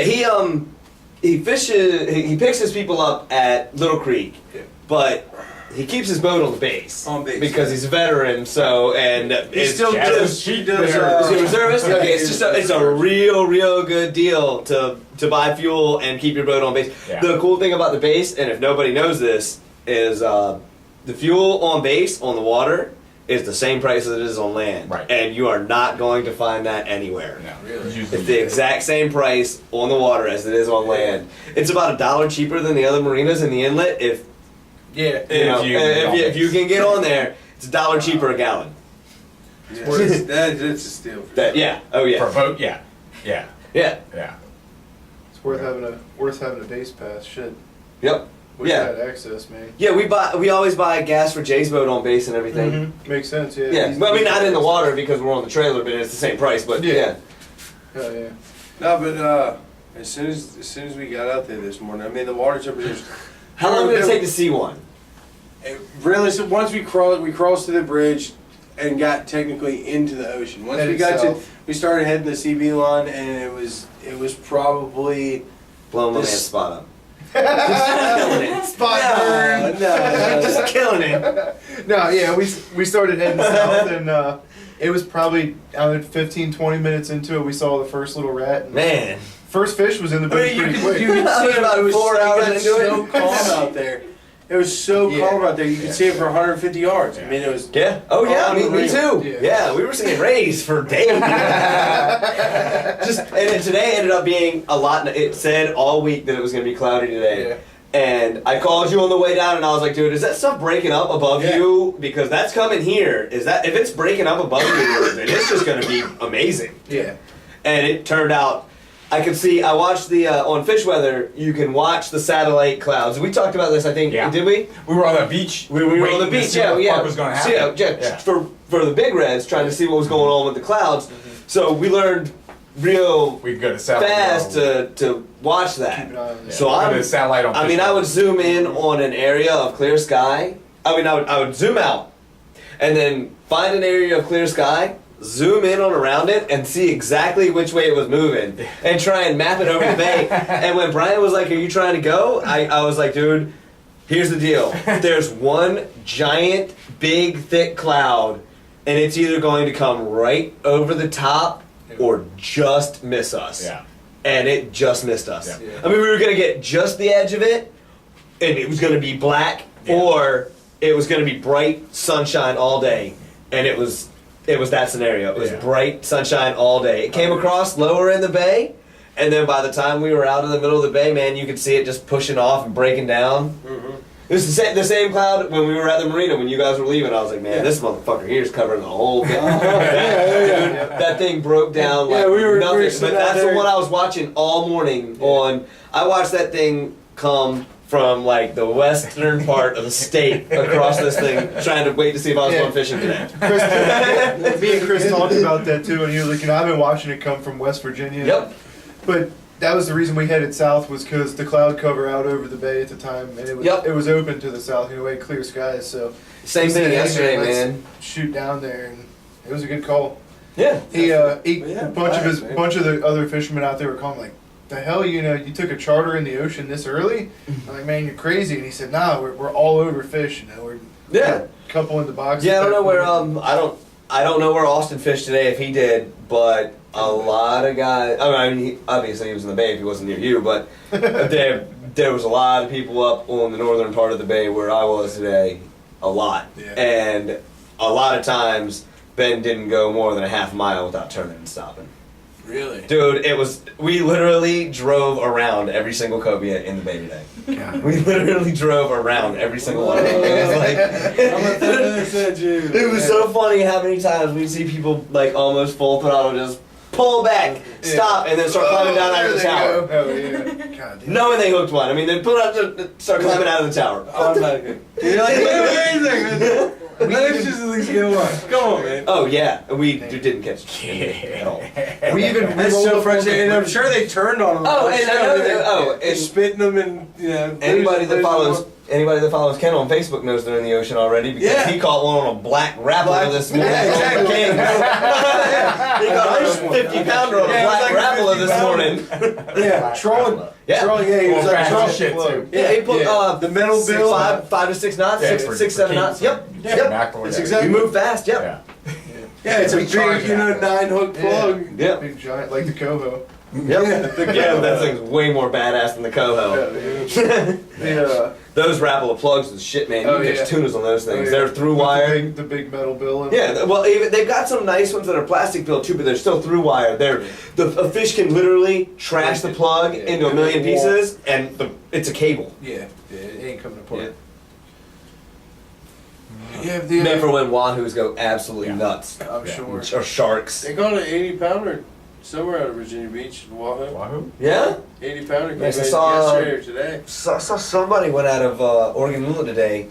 He fishes. He picks his people up at Little Creek, Yeah. but he keeps his boat on the base. On base, because yeah. he's a veteran. So and it's still Yeah, does. he He does. Is he a reservist? Okay, it's just it's a real good deal to buy fuel and keep your boat on base. Yeah. The cool thing about the base, and if nobody knows this, is the fuel on base on the water is the same price as it is on land, Right. and you are not going to find that anywhere. No, Really? usually It's the exact same price on the water as it is on land. It's about $1 cheaper than the other marinas in the inlet. If Yeah. if you can get on there, it's $1 cheaper a gallon. Yeah. That's a steal. That oh for a yeah, boat. Yeah. yeah, It's worth having a base pass. Shit. yep. With Yeah. that access, man. Yeah, we always buy gas for Jay's boat on base and everything. Makes sense. Yeah. Yeah, but I mean not in the water because we're on the trailer, but it's the same price. But Yeah. yeah. Hell yeah. No, but as soon as we got out there this morning, I mean, the water temperatures. How long did it take to see one? Really, so once we crossed to the bridge and got technically into the ocean. Once we Headed got south. we started heading the CB line, and it was probably Blowing my This- man's spot up. Killing it. Spot burn. Just killing it. No, yeah, we started heading south, and it was probably 15, 20 minutes into it. We saw the first little rat. And Man. First fish was in the boat pretty quick. You could I was see about it was 4 hours got into so it. calm out there. It was so Yeah. calm out there. You could see it for 150 yards. I mean, it was. Yeah. Oh yeah. I mean, me too. Yeah. Yeah, we were seeing rays for days. Just and then today ended up being a lot. It said all week that it was going to be cloudy today. Yeah. And I called you on the way down, and I was like, "Dude, is that stuff breaking up above Yeah. you? Because that's coming here. Is that if it's breaking up above you, then it's just going to be amazing." Yeah. And it turned out, I could see. I watched the on Fish Weather. You can watch the satellite clouds. We talked about this, I think. Yeah. Did we? We were on the beach. We were on waiting the to beach. see Yeah, what the yeah. fuck was going to So, happen. yeah, for the big reds, trying to see what was going on with the clouds. So we learned real We go to satellite. fast to watch that. Keep an eye on that. So Go to I'm. the satellite on I mean, Fish I would zoom in on an area of clear sky. I mean, I would zoom out, and then find an area of clear sky, zoom in on around it, and see exactly which way it was moving, and try and map it over the bay. And when Brian was like, "Are you trying to go?" I was like, "Dude, here's the deal. There's one giant, big, thick cloud, and it's either going to come right over the top or just miss us." Yeah. And it just missed us. Yeah. I mean, we were gonna get just the edge of it, and it was gonna be black, Yeah. or it was gonna be bright sunshine all day, and it was that scenario. It was Yeah. bright sunshine all day. It came across lower in the bay, and then by the time we were out in the middle of the bay, man, you could see it just pushing off and breaking down. It was the same cloud when we were at the marina when you guys were leaving. I was like, man, this motherfucker here is covering the whole thing. That thing broke down like nothing. But that's the one I was watching all morning on. I watched that thing come from like the western part of the state across this thing, trying to wait to see if I was going fishing today. Me and Chris talked about that too, and he was like, I've been watching it come from West Virginia. Yep. But that was the reason we headed south, was because the cloud cover out over the bay at the time, and it was open to the south, clear skies. So same thing yesterday, let's man. shoot down there, and it was a good call. Yeah. A bunch of the other fishermen out there were calling like, the hell, you took a charter in the ocean this early? I'm like, man, you're crazy. And he said, nah, we're all over fish. We're a couple in the box. Yeah, I don't know where I don't know where Austin fished today if he did, but a lot of guys. I mean, obviously he was in the bay if he wasn't near you, but there was a lot of people up on the northern part of the bay where I was today. A lot, and a lot of times Ben didn't go more than a half mile without turning and stopping. Really? Dude, we literally drove around every single cobia in the bay today. We literally drove around every single one of them. It was like, it was so funny how many times we'd see people like almost full throttle just pull back, stop, and then start climbing down out of the tower. Oh, yeah. God, Knowing they hooked one. I mean, they pull out, start climbing out of the tower. Automatically. You're like, wait a second. Let's just at least get one. Come on, man. Oh yeah, we didn't catch it at all. That's so frustrating. And I'm sure they turned on them. Oh, and and spitting them, and anybody that follows Ken on Facebook knows they're in the ocean already because he caught one on a black rapala this morning. Yeah, exactly. He caught a 50-pounder on a black rapala this morning. Yeah, trolling. Yeah. Trolling. Yeah, he was like trolling shit too. Yeah, he put the middle bill. 5 to 6 knots, Yeah, 6, 7 knots. Yep. It's exactly. We move fast. Yep. Yeah. Yeah, it's a big, 9-hook plug. Yep. Big giant, like the coho. Yep. Yeah, that thing's way more badass than the coho. Those rapala plugs is shit, man. You can catch tunas on those things. They're through wire. The big metal bill. Yeah, well, even, they've got some nice ones that are plastic built too, but they're still through wire. A fish can literally trash the plug into a million pieces, and it's a cable. Yeah, it ain't coming apart. Yeah, Made for when wahoos go absolutely nuts. I'm sure. Or sharks. they got an 80-pounder somewhere out of Virginia Beach. Wahoo. Yeah? 80-pounder. Yes, I saw- yesterday or today. Saw somebody went out of Oregon Inlet today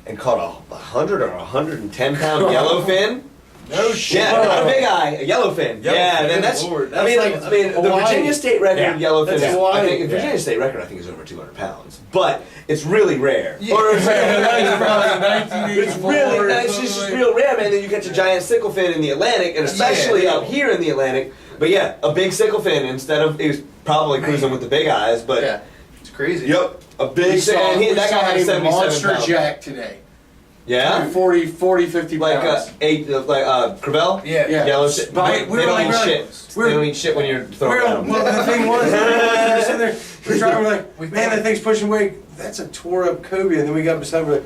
and caught a 100 or 110-pound yellowfin. No shit. Yeah, not a big eye, a yellowfin. Yeah, and that's. Lord. I mean, the Virginia state record yellowfin. That's Is, I Hawaii. think the Virginia state record, I think, is over 200 pounds, but it's really rare. Yeah. Or it's It's really, it's just real rare, man. That you catch a giant sicklefin in the Atlantic, and especially up here in the Atlantic. But yeah, a big sicklefin instead of he was probably cruising with the big eyes, but It's crazy. yep, a big. That guy had 77 monster pounds. jack today. Yeah. 40, 50 Like pounds. Crevel? Yeah. Yellow shit. But They don't eat shit. They don't eat shit when you're throwing at them. Well, the thing was, we were sitting there, we're trying, we're like, man, that thing's pushing away. That's a tore up Cobia. And then we got beside, we're like,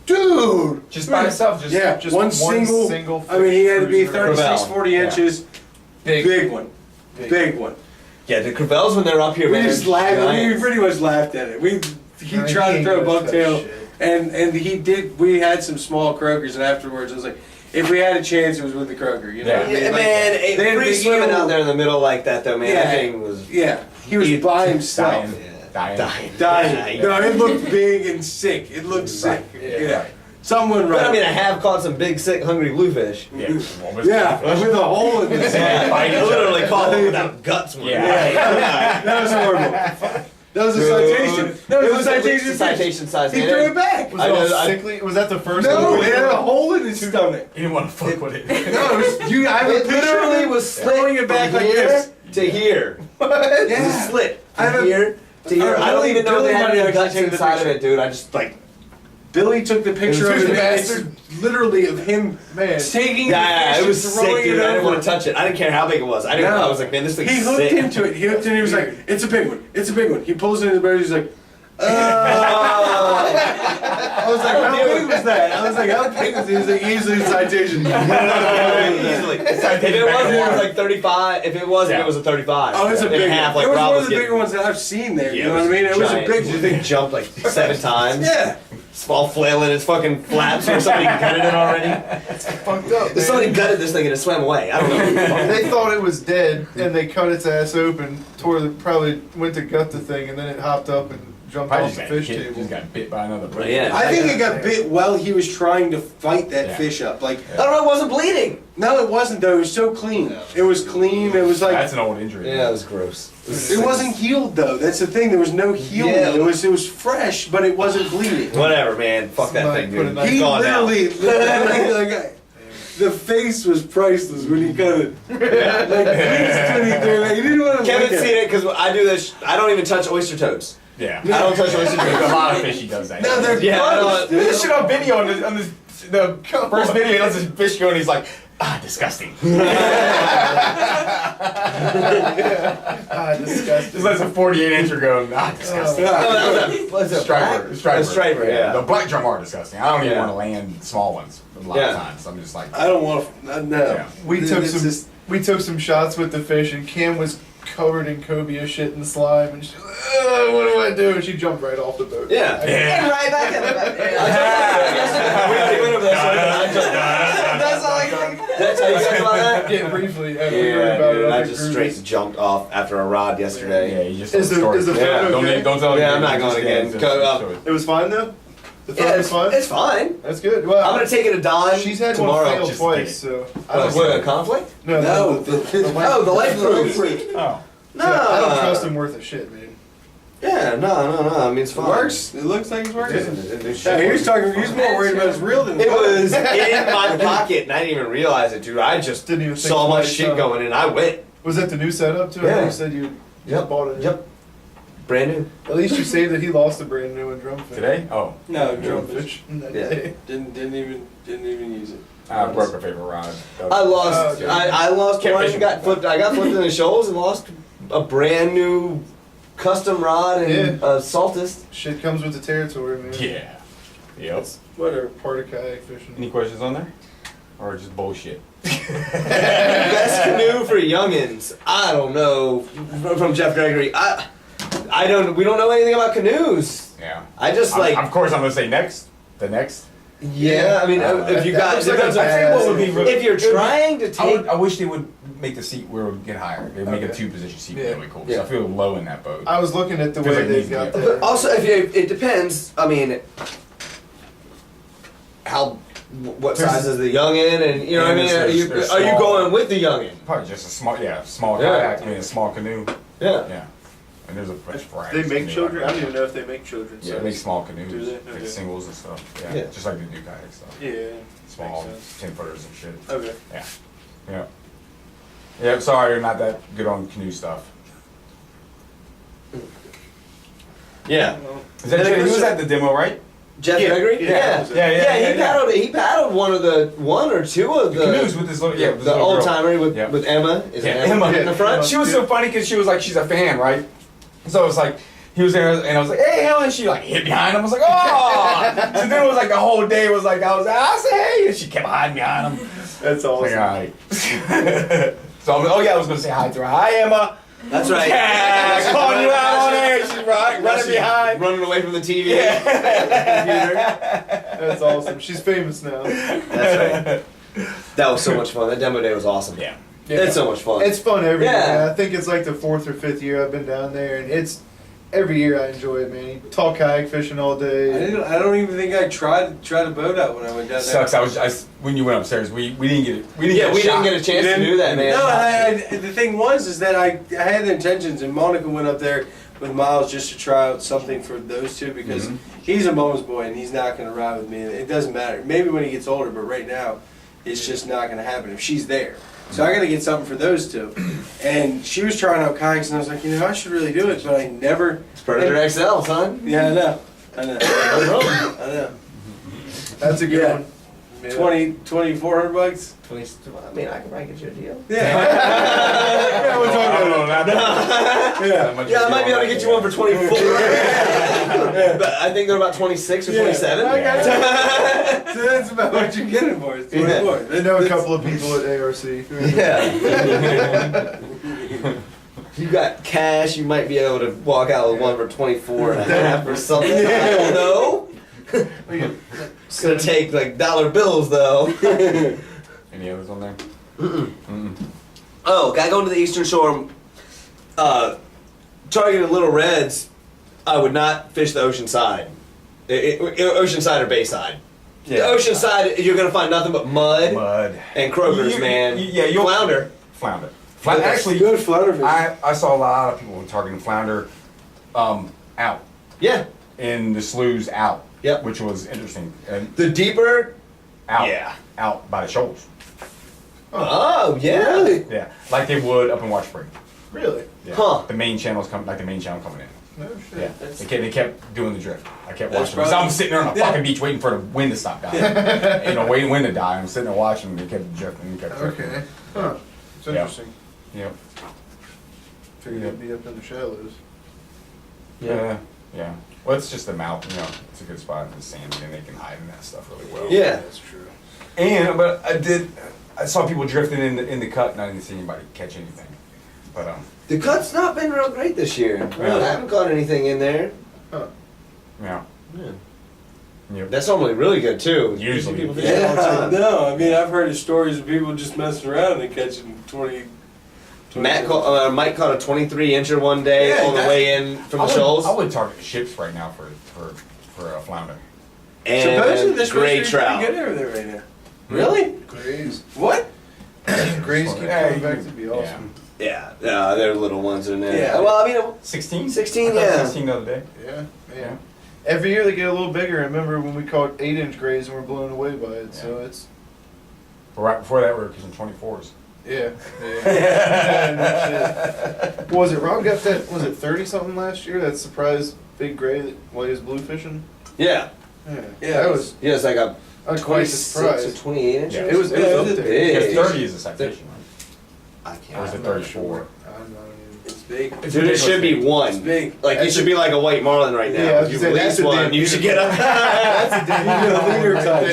dude! Just by itself, Just one single. I mean, he had to be 36, 40 inches. Big one. Big one. Yeah, the Crevels when they're up here, We man. just they're laughed. We giants. pretty much laughed at it. He tried to throw a bucktail, and he did. We had some small croakers, and afterwards, I was like, if we had a chance, it was with the croaker. You know, Yeah. what I mean? Yeah, Like, man, they had free big swimming eel. out there in the middle like that, though, man. That thing was He was by himself. Dying. Dying. No, it looked big and sick. It looked sick. Yeah. Someone But I right. mean, I have caught some big, sick, hungry bluefish. Yeah. With a hole in the side. I literally caught one without guts. Yeah. That was horrible. That was a citation. That was a citation. Citation size. He man. threw it back. Was it all sickly? Was that the first No, one? it had a hole in his stomach. You didn't want to fuck with it. No, it was, I have a It picture of literally him was throwing it back like this. to here. It was Yeah. slit I have from a- here to here. I don't even know if they had Billy any might guts actually take the inside of picture. it, dude. I just like. Billy took the picture It of was it, the and it's bastard. literally of him taking Yeah, the it fish was and sick, throwing dude. it I didn't want over. to touch it. I didn't care how big it was. I didn't. I was like, man, this thing's He hooked sick. into it. He hooked in. He was like, "It's a big one. It's a big one." He pulls it in the boat. He's like, "Oh, was like, how big was that? I was like, how big was it? He was like, easily a citation. Easily. If it wasn't, it was like 35. If it wasn't, it was a 35. Oh, it's a big half, one. like It was Rob one was of the getting. bigger ones that I've seen there. Yeah, You know what I mean? It was a giant. big Did you one. think it jumped like 7 times? Yeah. Small flailing its fucking flaps or somebody gutted it already. Fucked up. Man. Somebody gutted this thing and it swam away. I don't know. They thought it was dead, and they cut its ass open, probably went to gut the thing, and then it hopped up and jumped Probably off just the got fish hit, table. just got bit by another bird. Yeah. I think it got bit while he was trying to fight that Yeah. fish up. Like, I don't know. It wasn't bleeding. no, it wasn't though. It was so clean. It was clean. It was like That's an old injury. Yeah, it was gross. it wasn't healed though. That's the thing. There was no healing. Yeah. It was fresh, but it wasn't bleeding. Whatever, man. Fuck that Somebody thing, put dude. a knife- It's He gone now. literally, the face was priceless when he cut it. Like, please, 23, like, he didn't want to. Kevin's seen it because I do this. I don't even touch oyster toads. Yeah. I don't touch oyster There's a toads. lot of fish he does that. No, they're Yeah, I gross, don't- dude. This shit on video on the first video. He does this fish go and he's like, disgusting. Ah, disgusting. Just lets a 48-incher go, disgusting. No, that was a, what's it? Striper. A striper, yeah. The black drum are disgusting. I don't even Yeah. want to land small ones a lot of times. I'm just like, I don't want to. No. Yeah. We took some shots with the fish, and Cam was covered in Cobia shit and slime, and she's like, what do I do? And she jumped right off the boat. Yeah. Yeah. Right back in the boat. We went over that. That's all I can. That's how you talk about that? Yeah, briefly. Yeah, we heard Yeah, about dude. it. I just straight jumped off after a rod yesterday. yeah, you just Is the story. photo Yeah, okay? Don't tell Yeah, me. I'm not going again. Go up. It was fine though. The Yeah, photo was fine. it's fine. That's good. Well, I'm gonna take it a dime she's had tomorrow. one fail just twice, kidding. so What, a conflict? No, Oh, the life proof. Oh. No, I don't trust him worth a shit, man. Yeah, no. I mean, it's It fine. works. It looks like it's working. Yeah, Yeah, he was talking. He was more worried about his reel than It was in my pocket, and I didn't even realize it, dude. I just Didn't even think saw my twice, shit huh? going, and I went. Was that the new setup too? I Yeah. know you said you just bought it. Yep. Brand new. At least you saved that he lost a brand new one drumfish. Today? Oh. No, drumfish. Drumfish. Yeah. Didn't even use it. I broke a favorite rod. I lost. okay. I lost Kept one. fishing Got with flipped. I got flipped in the shoals and lost a brand new custom rod and Yeah. a Saltist. Shit comes with the territory, man. Yeah. Yep. Whatever. Part of kayak fishing. Any questions on there? Or just bullshit? Best canoe for youngins. I don't know. From Jeff Gregory. I don't. We don't know anything about canoes. Yeah. I just like. Of course, I'm gonna say next. The next. Yeah. I mean, if you that got. looks like depends a on- badass- what would be really- if you're trying to take. I wish they would make the seat where it would get higher. They would make a Okay. 2-position seat Yeah. really cool. Yeah. So I feel low in that boat. I was looking at the Feels way like they've needs to got be that. But also, if you, it depends. I mean, how what There's- size is the youngin, and you know what I mean. There's Are you small- going with the youngin? Probably just a small Yeah. kayak. I mean, a small canoe. Yeah. Yeah. And there's a bunch of They varieties. make I mean, children? I like- don't even know if they make children. Yeah, they make small canoes, Do they? like Okay. singles and stuff. Yeah, Yeah. just like the new kayak stuff. Yeah. Small Makes sense. 10-footers and shit. Okay. Yeah. Yeah. Yeah, sorry, you're not that good on canoe stuff. Yeah. Is that And it he was- was at the demo, right? Jeff Yeah, Gregory. yeah. He paddled one of the one or two of the Canoes with this little, with this the little old girl. timer with Yeah. with Emma. Is Yeah, it Emma Emma. in the front? She was so funny because she was like, she's a fan, right? So it was like, he was there and I was like, hey, Helen. She like hit behind him. I was like, oh. So then it was like the whole day was like, I said, hey. And she kept hiding behind him. That's I was awesome. like, all right. So, I was going to say hi to her. Hi, Emma. That's right. Yeah, I called you out on there. She's running behind. running away from the TV. That's awesome. She's famous now. That's right. That was so much fun. That demo day was awesome. Yeah. It's so much fun. It's fun every year. Yeah. Man. I think it's like the 4th or 5th year I've been down there, and it's every year I enjoy it, man. You talk kayak fishing all day. I don't even think I tried a boat out when I went down there. Sucks. When you went upstairs, we didn't get it. We didn't get a chance to do that, man. No, the thing was that I had the intentions, and Monica went up there with Miles just to try out something for those two because he's a mama's boy and he's not going to ride with me. It doesn't matter. Maybe when he gets older, but right now, it's just not going to happen if she's there. So I got to get something for those two. And she was trying out kayaks, and I was like, I should really do it, but I never. It's Predator XL, son. Yeah, I know. I know. That's a good Yeah. one. Yeah. 2,400 bucks. 20, I mean, I can probably get you a deal. Yeah. Yeah, we're talking about that. Yeah. Yeah, I might be able to get you one for 24. Yeah. I think they're about 26 or 27. I got it. So that's about what you're getting for. It's 24. I know a couple of people at ARC. Yeah. You got cash, you might be able to walk out with one for 24 and a half or something. I don't know. It's gonna take like dollar bills though. Any others on there? Oh, gotta go to the Eastern Shore. Targeting Little Reds, I would not fish the ocean side. Ocean side or Bayside. The ocean side, you're gonna find nothing but mud and croakers, man. You'll Flounder. Actually, good flounder fishing. I saw a lot of people targeting flounder out. Yeah. In the sloughs out. Yep. Which was interesting. And The deeper. out. Yeah. Out by the shoals. Oh, yeah. Really? Yeah. Like they would up in Watchspring. Really? Yeah. Huh. The main channel's coming, like the main channel coming in. No shit. Yeah. They kept doing the drift. I kept That's watching them. So I'm probably- sitting there on the fucking beach waiting for the wind to stop dying. Waiting for the wind to die. I'm sitting there watching them. They kept drifting. They kept drifting. Okay. Huh. It's Yeah. interesting. Yep. Figured it'd be up in the shallows. Yeah. Yeah. Well, it's just the mouth. It's a good spot in the sand, and they can hide in that stuff really well. Yeah. That's true. But I saw people drifting in the cut, and I didn't see anybody catch anything. But The cut's not been real great this year. I haven't caught anything in there. Huh. yeah. Yep. That's normally really good too. Usually. People fish all the Yeah, time. no, I mean, I've heard of stories of people just messing around and catching 20. Mike caught a 23-incher one day Yeah, on the way in from the shoals. I would target ships right now for a flounder. Supposedly they're And gray supposed to be trout. pretty good over there right now. Really? Grays. What? Grays keep Yeah, coming you back can- to be awesome. Yeah, they're little ones in there. Yeah. Well, I mean, 16? 16, I thought yeah. 16 the other day. Yeah, man. Yeah. Every year they get a little bigger. I remember when we caught 8-inch grays and we're blown away by it. So Yeah. it's But right before that, we were catching 24s. yeah. What was it Rob got that? Was it 30 something last year? That surprise big gray that while he was blue fishing. Yeah. Yeah, Yeah, that was. Yes, I got I was quite 26 or surprised. 28 inches. Yeah. It was Yeah, up it was there. big. Because 30 is a citation, right? I Or can't. is it I'm not 34? sure. I'm not It's big. It's Dude, it should be ridiculous. one. It's big. Like, it That's should be like a white marlin right now. Yeah, I was If you gonna say, release that's a one, damn you should get a... That's a damn leader right cut.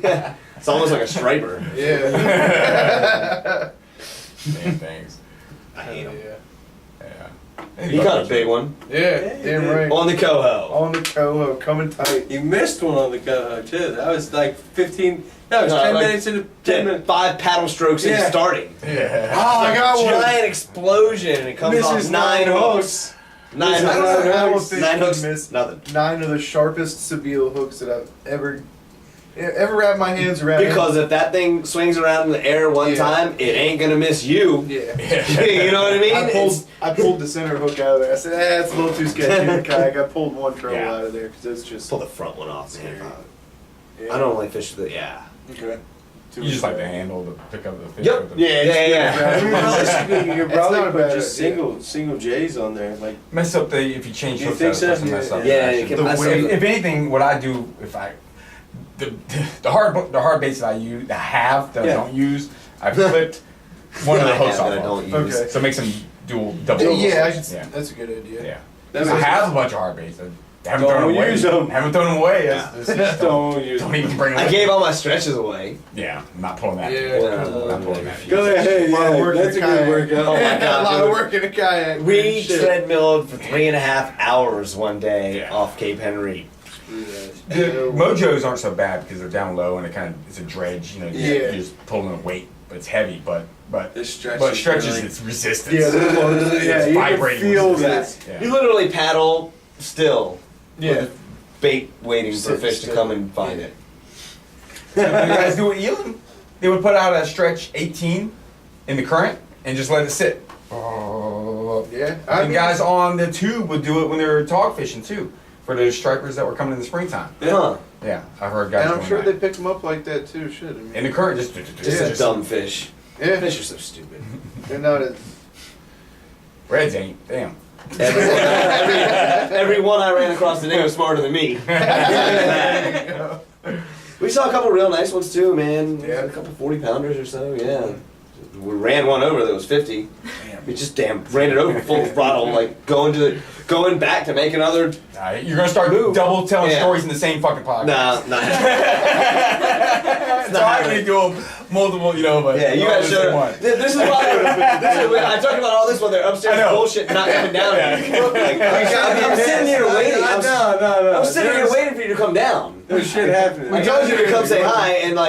there. It's almost like a striper. Yeah. Damn things. I hate him. Yeah. Yeah. He caught a big one. Yeah. Damn right. On the coho. On the coho, coming tight. You missed one on the coho too. That was like 15. No, it was No, 10 like minutes into 10 minutes. 5 paddle strokes in Yeah. starting. Yeah. Oh, I got one. Giant explosion and it comes off Misses 9 hooks. 9 I don't know hooks. how a fish 9 can hooks. miss Nothing. 9 of the sharpest Sabile hooks that I've ever wrapped my hands around. Because if that thing swings around in the air one Yeah. time, it ain't gonna miss you. Yeah. You know what I mean? I pulled the center hook out of there. I said, it's a little too sketchy in the kayak. I pulled one troll Yeah. out of there because it's just. Pull the front one off, man. Yeah. I don't like fish with it. Yeah. Okay. You just like the handle to pick up the fish. Yep. with the- Yeah. You're It's probably not a put bad just idea. single J's on there. Like, Mess up the, if you change You hooks, think that's so? supposed to mess up Yeah, the it action. can mess up. If anything, what I do, the hard baits that I use, that I Yeah. don't use, I flipped one of the I hooks have off. that I don't of. use. Okay. So it makes them double. Yeah, Yeah. that's a good idea. Yeah. that I makes have a bunch of hard baits. I haven't Don't thrown them away. use them. Haven't thrown them away. It's just Don't use don't even bring them. I gave all my stretches away. Yeah, I'm not pulling that. Yeah. I'm not pulling that. Go ahead, A lot of yeah, work in that's a the good kayak. workout. Oh my Yeah, God, a lot of dude. work in a kayak. We Shit. treadmilled for 3.5 hours one day Yeah. off Cape Henry. The mojos aren't so bad because they're down low and it's a dredge. You know, Yeah. you're just pulling a weight, but it's heavy. But It stretches. but it stretches really. its resistance. Yeah, yeah, It's you can vibrating feel resistance. that. Yeah. You literally paddle still. Yeah. With bait waiting for Sit fish to still. come and find it. You guys do it Elam? They would put out a stretch 18 in the current and just let it sit. Yeah. And guys on the tube would do it when they were tog fishing too, for the stripers that were coming in the springtime. Huh. Yeah, I've heard guys And I'm doing sure they that. pick them up like that too. Shit. I mean, In the current, just Just a dumb fish. yeah. Fish are so stupid. They're not as. Reds ain't. Damn. Every one I ran across today was smarter than me. We saw a couple real nice ones too, man. Yeah. A couple 40 pounders or so, yeah. we ran one over that was 50. We just ran it over full throttle, like going back to make another. You're gonna start double telling stories in the same fucking podcast. Nah. It's hard when you do them multiple, but Yeah, you guys showed up. This is why I talked about all this while they're upstairs bullshit not coming down. I'm sitting here waiting. I'm sitting here waiting for you to come down. There's shit happening. I told you to come say hi, and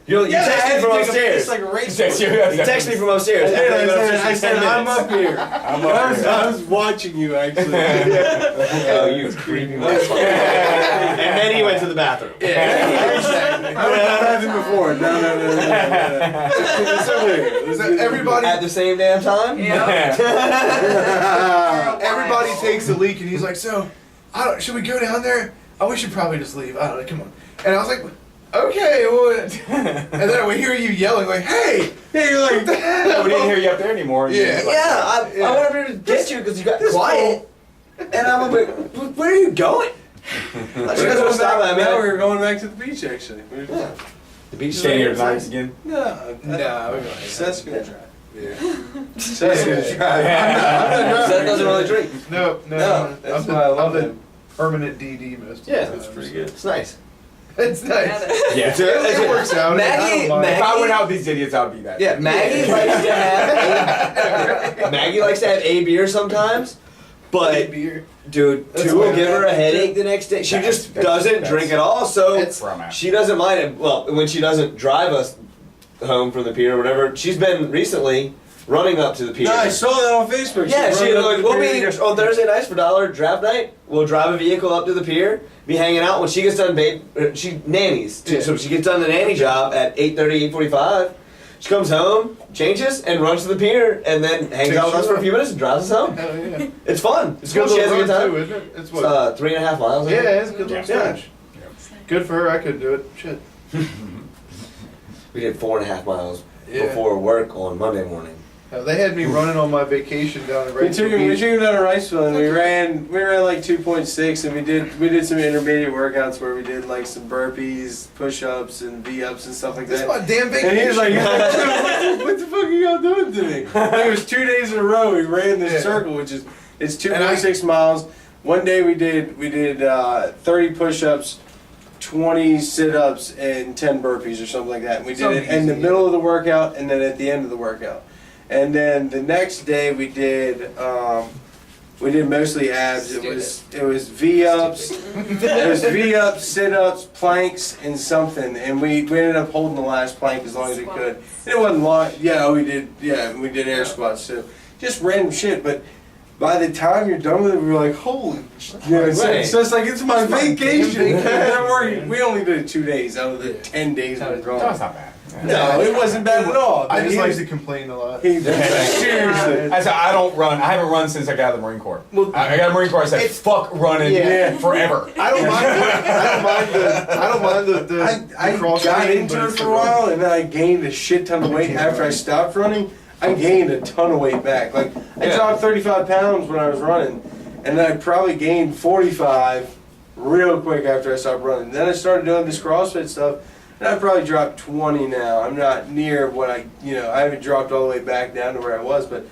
you text me from upstairs. It's like a race. You text me from upstairs. I said I'm up here. I was watching you actually. Oh, you creepy motherfucker. And then he went to the bathroom. Yeah, exactly. I've been before. No. It's over here. Everybody At the same damn time? Yeah. Everybody takes a leak, and he's like, "So, should we go down there? Oh, we should probably just leave. I don't know. Come on." And I was like, "Okay." Well, and then we hear you yelling like, "Hey!" Yeah, you're like, we didn't hear you up there anymore. Yeah. I went up here to get you because you got quiet. And I'm like, where are you going? You guys want to stop at me? Now we were going back to the beach actually. The beach Staying here tonight again. No, we're going. Seth's gonna drive. Yeah. Seth's gonna drive. Seth doesn't really drink. No, that's why I love I'm it. the permanent DD most of the Yeah, time. That's pretty good. It's nice. It's nice. Yeah. It works out. Maggie- I don't mind. If I went out with these idiots, I would be that. Yeah, Maggie likes to have a beer sometimes, but beer. dude, That's two will why give her a I- headache the next day. She just That's- doesn't drink at all, so That's where I'm at. she doesn't mind it. Well, when she doesn't drive us home from the pier or whatever, she's been recently running up to the pier. No, I saw that on Facebook. Yeah, she wrote up like, the we'll pier. be on Thursday nights for dollar draft night. We'll drive a vehicle up to the pier, be hanging out. When she gets done, she nannies. Yeah. So she gets done the nanny job at 8:30, 8:45. She comes home, changes, and runs to the pier, and then hangs out with us for a few minutes and drives us home. Hell yeah. It's fun. It's cool. Good She has a good little time. run too, isn't it? It's It's what? 3.5 miles. I Yeah, think. it's a good little Yeah. stretch. Good for her. I couldn't do it. Shit. We did 4.5 miles Yeah. before work on Monday morning. They had me running on my vacation down at We took Rachel him Beach. down to Riceville and we ran like 2.6 and we did some intermediate workouts where we did like some burpees, push-ups and V-ups and stuff like This is that. my damn vacation. And he was like, what the fuck are y'all doing to me? Like, it was 2 days in a row we ran this circle, which is, it's 2.6 miles. One day we did 30 push-ups, 20 sit-ups, and 10 burpees or something like that. And we did it in the middle of the workout and then at the end of the workout. And then the next day we did mostly abs. It was V-ups, sit-ups, planks, and something. And we ended up holding the last plank as long as we could. And it wasn't long. Yeah, we did air squats. So just random shit. But by the time you're done with it, we were like, holy. Yeah, so it's like it's my vacation. We only did it 2 days out of the 10 days we were That's gone. not bad. No, it wasn't bad at all. I just like to to complain a lot. seriously. I said I don't run. I haven't run since I got out of the Marine Corps. I got out of the Marine Corps. I said fuck running forever. I don't mind the I cross got training, into but it it's for the a while, run. and then I gained a shit ton of weight after I stopped running. I gained a ton of weight back. Like I dropped 35 pounds when I was running, and then I probably gained 45 real quick after I stopped running. Then I started doing this CrossFit stuff, and I probably dropped 20 now. I'm not near what I haven't dropped all the way back down to where I was, but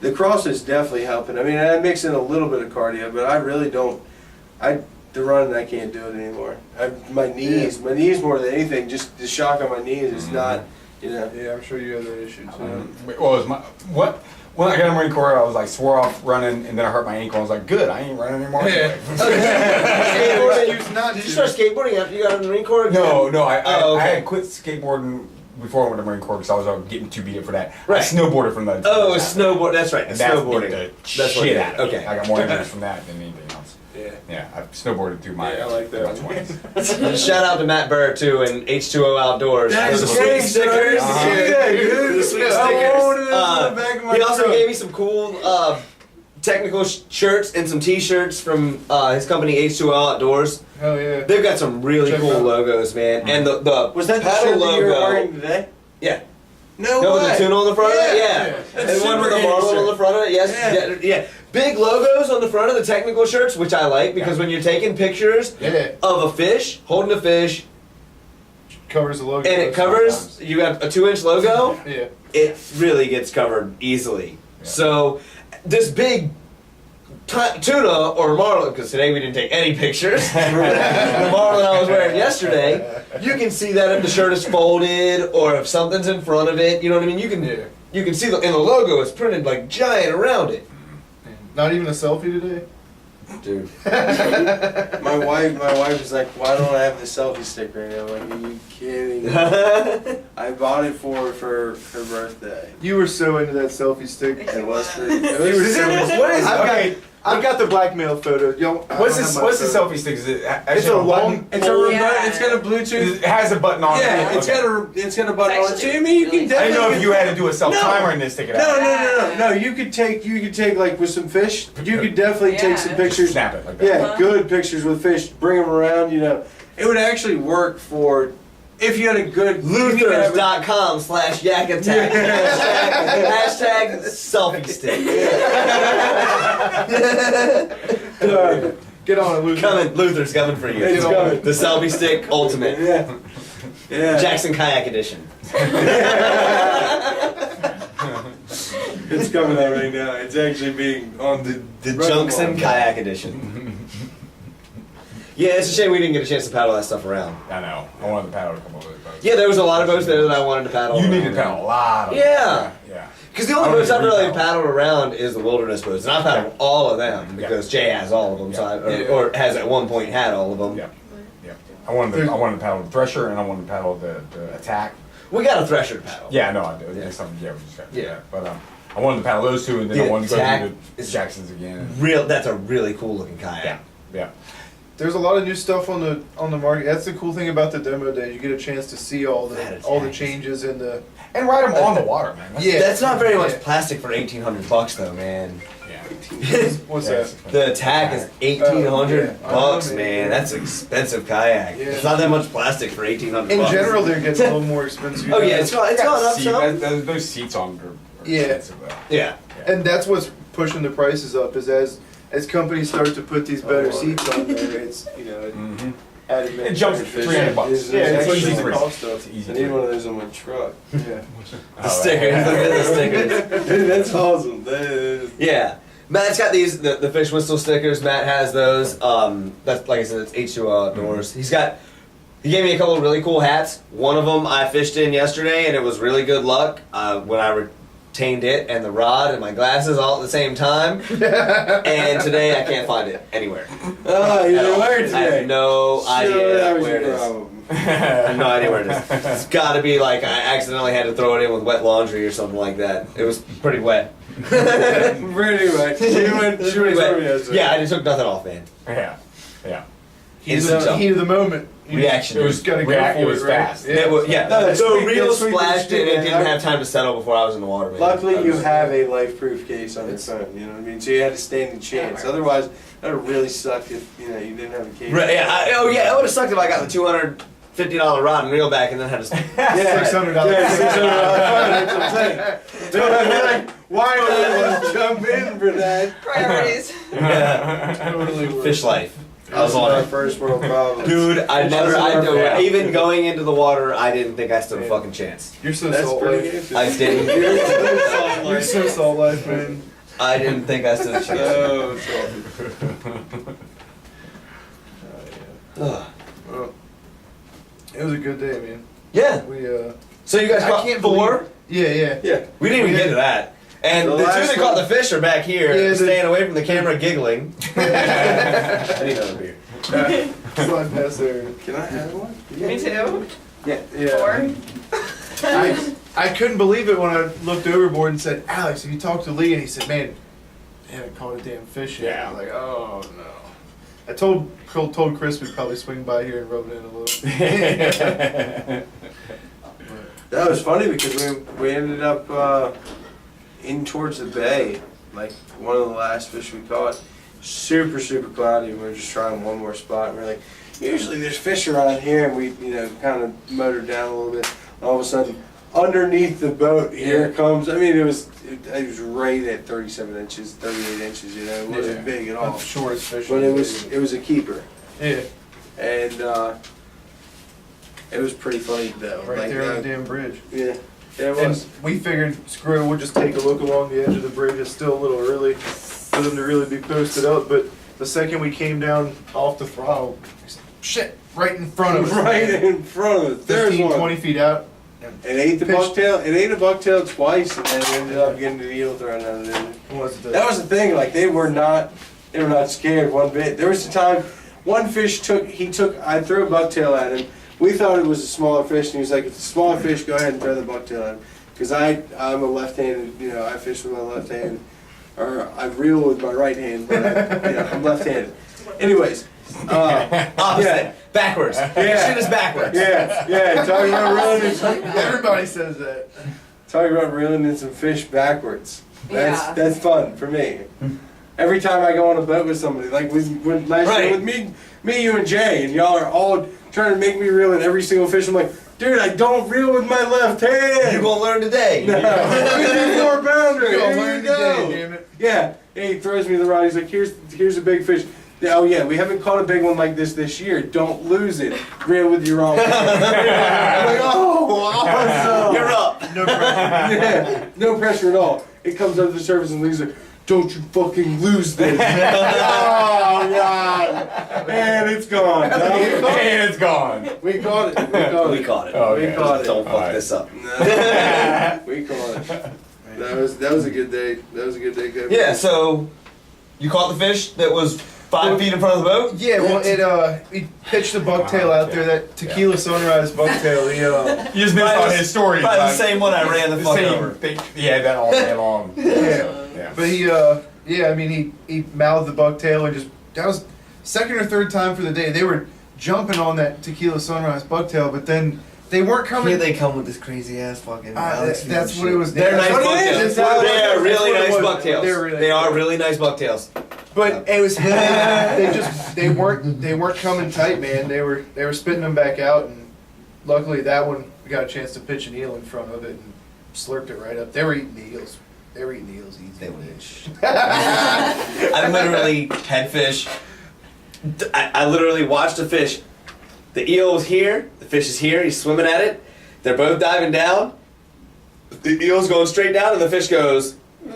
the CrossFit's definitely helping. I mean, I mix in a little bit of cardio, but I really don't. The running, I can't do it anymore. My knees more than anything, just the shock on my knees is not, Yeah, I'm sure you have that issue too. When I got in the Marine Corps, I was like swore off running, and then I hurt my ankle. I was like, good, I ain't running anymore. Anyway. Did you start skateboarding after you got in the Marine Corps? No, I okay. had quit skateboarding before I went to the Marine Corps because I was getting too beat up for that. Right. I snowboarded from that. Oh, snowboard. That's right. And that Snowboarding. beat the That's what shit it out is. of me. Okay. I got more injuries from that than anything else. Yeah. Yeah, I've snowboarded through my Yeah, I like that. my 20s. Shout out to Matt Burr too and H2O Outdoors. That's For the great, sweet stickers. Yeah, dude. The sweet I stickers. wanted it on the back of my He also truck. gave me some cool technical shirts and some T-shirts from his company H2O Outdoors. Hell yeah. They've got some really Check cool it out. logos, man. And the Was that the paddle shirt that you were logo? wearing today? Yeah. No No, with way. the tune on the front of it? Yeah. Yeah. That's And one with super the marble on gangster. the front of it? Yes. Yeah. Big logos on the front of the technical shirts, which I like because when you're taking pictures Yeah. of a fish, holding a fish, covers the logo. And it covers, you got a 2-inch logo, Yeah. it really gets covered easily. So this big tuna or marlin, because today we didn't take any pictures, the marlin I was wearing yesterday, you can see that if the shirt is folded or if something's in front of it, you know what I mean? You can see in the logo, it's printed like giant around it. Not even a selfie today. Dude. My wife was like, "Why don't I have the selfie stick right now?" I'm like, "Are you kidding me?" I bought it for her birthday. You were so into that selfie stick. It was for. What is Okay. I've got the blackmail photo. Yo, What's this? What's the selfie stick? Is it? It's a long. It's a remote. Yeah. It's got a Bluetooth. It has a button on it. Yeah, it's got a button on it. actually So, I mean, you can really- I definitely. didn't know if you had to do a self No. timer and then stick it No, out. no. You could take like with some fish. You could definitely take some Yeah. pictures. Snap it like that. Yeah, good pictures with fish. Bring them around. You know, it would actually work for if you had a good Luthers.com/yak attack. Hashtag selfie stick. Get on it, Luke. Luther's coming for you. It's coming. The selfie stick ultimate. Yeah. Jackson Kayak edition. It's coming out right now. It's actually being on The Right Junction along. Kayak edition. Yeah, it's a shame we didn't get a chance to paddle that stuff around. I know. I wanted to paddle a couple of those boats. Yeah, there was a lot of boats there that I wanted to paddle. You around. need to paddle a lot of Yeah. Yeah. Because the only I don't boats I've need to really repaddle. paddled around is the wilderness boats, and I paddled all of them because Jay has all of them, so or has at one point had all of them. Yeah. Yeah. I wanted to paddle the Thresher and I wanted to paddle the Attack. We got a Thresher to paddle. Yeah, I know I do. Yeah. It's something, we just got to do Yeah. that. But I wanted to paddle those two and then The I wanted to go Attack do the is- Jacksons again. That's a really cool looking kayak. Yeah. Yeah. There's a lot of new stuff on the market. That's the cool thing about the demo day. You get a chance to see all That the is changes in the. And ride them on the water, man. That's- Yeah. That's not very much Yeah. plastic for $1,800 though, man. Yeah. What's Yeah, that? it's expensive. The Attack is $1,800 Oh, yeah. man. That's an expensive kayak. Yeah. It's not that much plastic for $1,800. In general, they're getting a little more expensive. Oh yeah, it's gone up Seat- some. those seats on are Yeah. expensive though. Yeah. And that's what's pushing the prices up. Is as companies start to put these better seats on there, it's Mm-hmm. added. It jumps to $300. Yeah, it's easy like to the reach. cost of. It's easy I to need one reach. of those on my truck. Yeah. The stickers. Look at the stickers. Dude, that's awesome. That is. Yeah. Matt's got these the fish whistle stickers. Matt has those. That's like I said, it's H2O Outdoors. He gave me a couple of really cool hats. One of them I fished in yesterday, and it was really good luck when I retained it and the rod and my glasses all at the same time. And today I can't find it anywhere. Oh, you didn't wear it I today. have no Sure, idea that was where your it is. problem. I have no idea where it is. It's got to be like I accidentally had to throw it in with wet laundry or something like that. It was pretty wet. Pretty much. She went Pretty over wet. yesterday. Yeah, I just took nothing off, man. Yeah. Yeah. Heat of Instant the jump. heat of the moment. You Reaction. just gotta go React- for it was right? fast. Yeah. It was, yeah. No, that's the sweet, reel that's sweet, splashed that's and it sweet, didn't man. have time to settle before I was in the water. Man. Luckily, I you was- have a life-proof case on your phone. You know what I mean? So you had a standing chance. Otherwise, that would really suck if you didn't have a case. Right, yeah. It would have sucked if I got the $250 rod and reel back and then had to. Yeah, $600. Yeah, $600 fine. That's what I'm saying. Don't be like, why did I want to jump in for that? Priorities. Yeah. Totally would. Fish life. I was That's on our it. first world problem. Dude, Yeah. even going into the water, I didn't think I stood a Yeah. fucking chance. You're so That's salt pretty life. good. I didn't. You're so salt life, man. I didn't think I stood a chance. Oh, Ugh. Well, it was a good day, man. Yeah. We So you guys I caught can't 4? yeah. yeah. We didn't even get to that. And The the two last that caught one- the fish are back here, Yeah, staying away from the camera, giggling. I need another beer. Slide past there. Can I have one? Me too. Yeah. 4. I couldn't believe it when I looked overboard and said, Alex, have you talked to Lee? And he said, man, I haven't caught a damn fish yet. Yeah. I was like, oh no. I told Chris we'd probably swing by here and rub it in a little. That was funny because we ended up in towards the bay, like one of the last fish we caught. Super cloudy. We were just trying one more spot. And we we're like, usually there's fish around here, and we kind of motored down a little bit. All of a sudden, underneath the boat, here it comes. I mean, it was right at 37 inches, 38 inches. It wasn't big at all. Not the shortest fish. But it was a keeper. Yeah. And It was pretty funny though. Right like, there on the damn bridge. Yeah. Yeah, it And was. we figured, screw it, we'll just take a look along the edge of the bridge. It's still a little early for them to really be posted up, but the second we came down off the throttle, shit, right in front of us. Right in front of us. There's 15, one. 20 feet out. It ate the Fish. bucktail. It ate a bucktail twice, and then ended up getting the eel thrown out of it. What was it? That was the thing. Like they were not scared one bit. There was a time, one fish I threw a bucktail at him. We thought it was a smaller fish, and he was like, "If it's a smaller fish, go ahead and throw the bucktail at him." Because I'm a left-handed, I fish with my left hand, or I reel with my right hand, but I'm left-handed. Anyways, Opposite. Backwards. Yeah. Shit is backwards. yeah. Talking about reeling, Everybody says that. in some fish backwards. Yeah. That's fun for me. Every time I go on a boat with somebody, like when last year with me, you and Jay, and y'all are all trying to make me reel in every single fish. I'm like, dude, I don't reel with my left hand. You're gonna learn today. 54 pounder. You're gonna Here learn you go. today, damn it. Yeah. He throws me the rod. He's like, here's a big fish. Oh yeah, we haven't caught a big one like this year. Don't lose it. Reel with your wrong hand. I'm like, oh, awesome. You're up. No pressure. Yeah, no pressure at all. It comes up to the surface and Lee's like, don't you fucking lose this. Oh god. Man, it's gone. No, And it's gone. we caught it. We caught it. Oh, We okay. caught it. Don't fuck Alright. this up. No, we caught it. That was a good day. That was a good day, Kev. Yeah, so you caught the fish that was 5 feet in front of the boat? Yeah, well, we pitched the bucktail out there, that Tequila Sunrise bucktail. You just missed on his story. Probably the about same one I ran the fuck same over. thing. Yeah, that all day long. Yeah. But he mouthed the bucktail and that was second or third time for the day. They were jumping on that Tequila Sunrise bucktail, but then they weren't coming. Here they come with this crazy ass fucking. That's what it was. They're nice That's what it is. bucktails. That's what it They are was. really That's nice what it was. bucktails. They're They are really nice bucktails. But it was they weren't coming tight, man. They were spitting them back out, and luckily that one we got a chance to pitch an eel in front of it and slurped it right up. They were eating the eels. They were eating the eels easy. They were. I literally had fish. I literally watched a fish. The eel was here. The fish is here. He's swimming at it. They're both diving down. The eel's going straight down, and the fish goes, nah.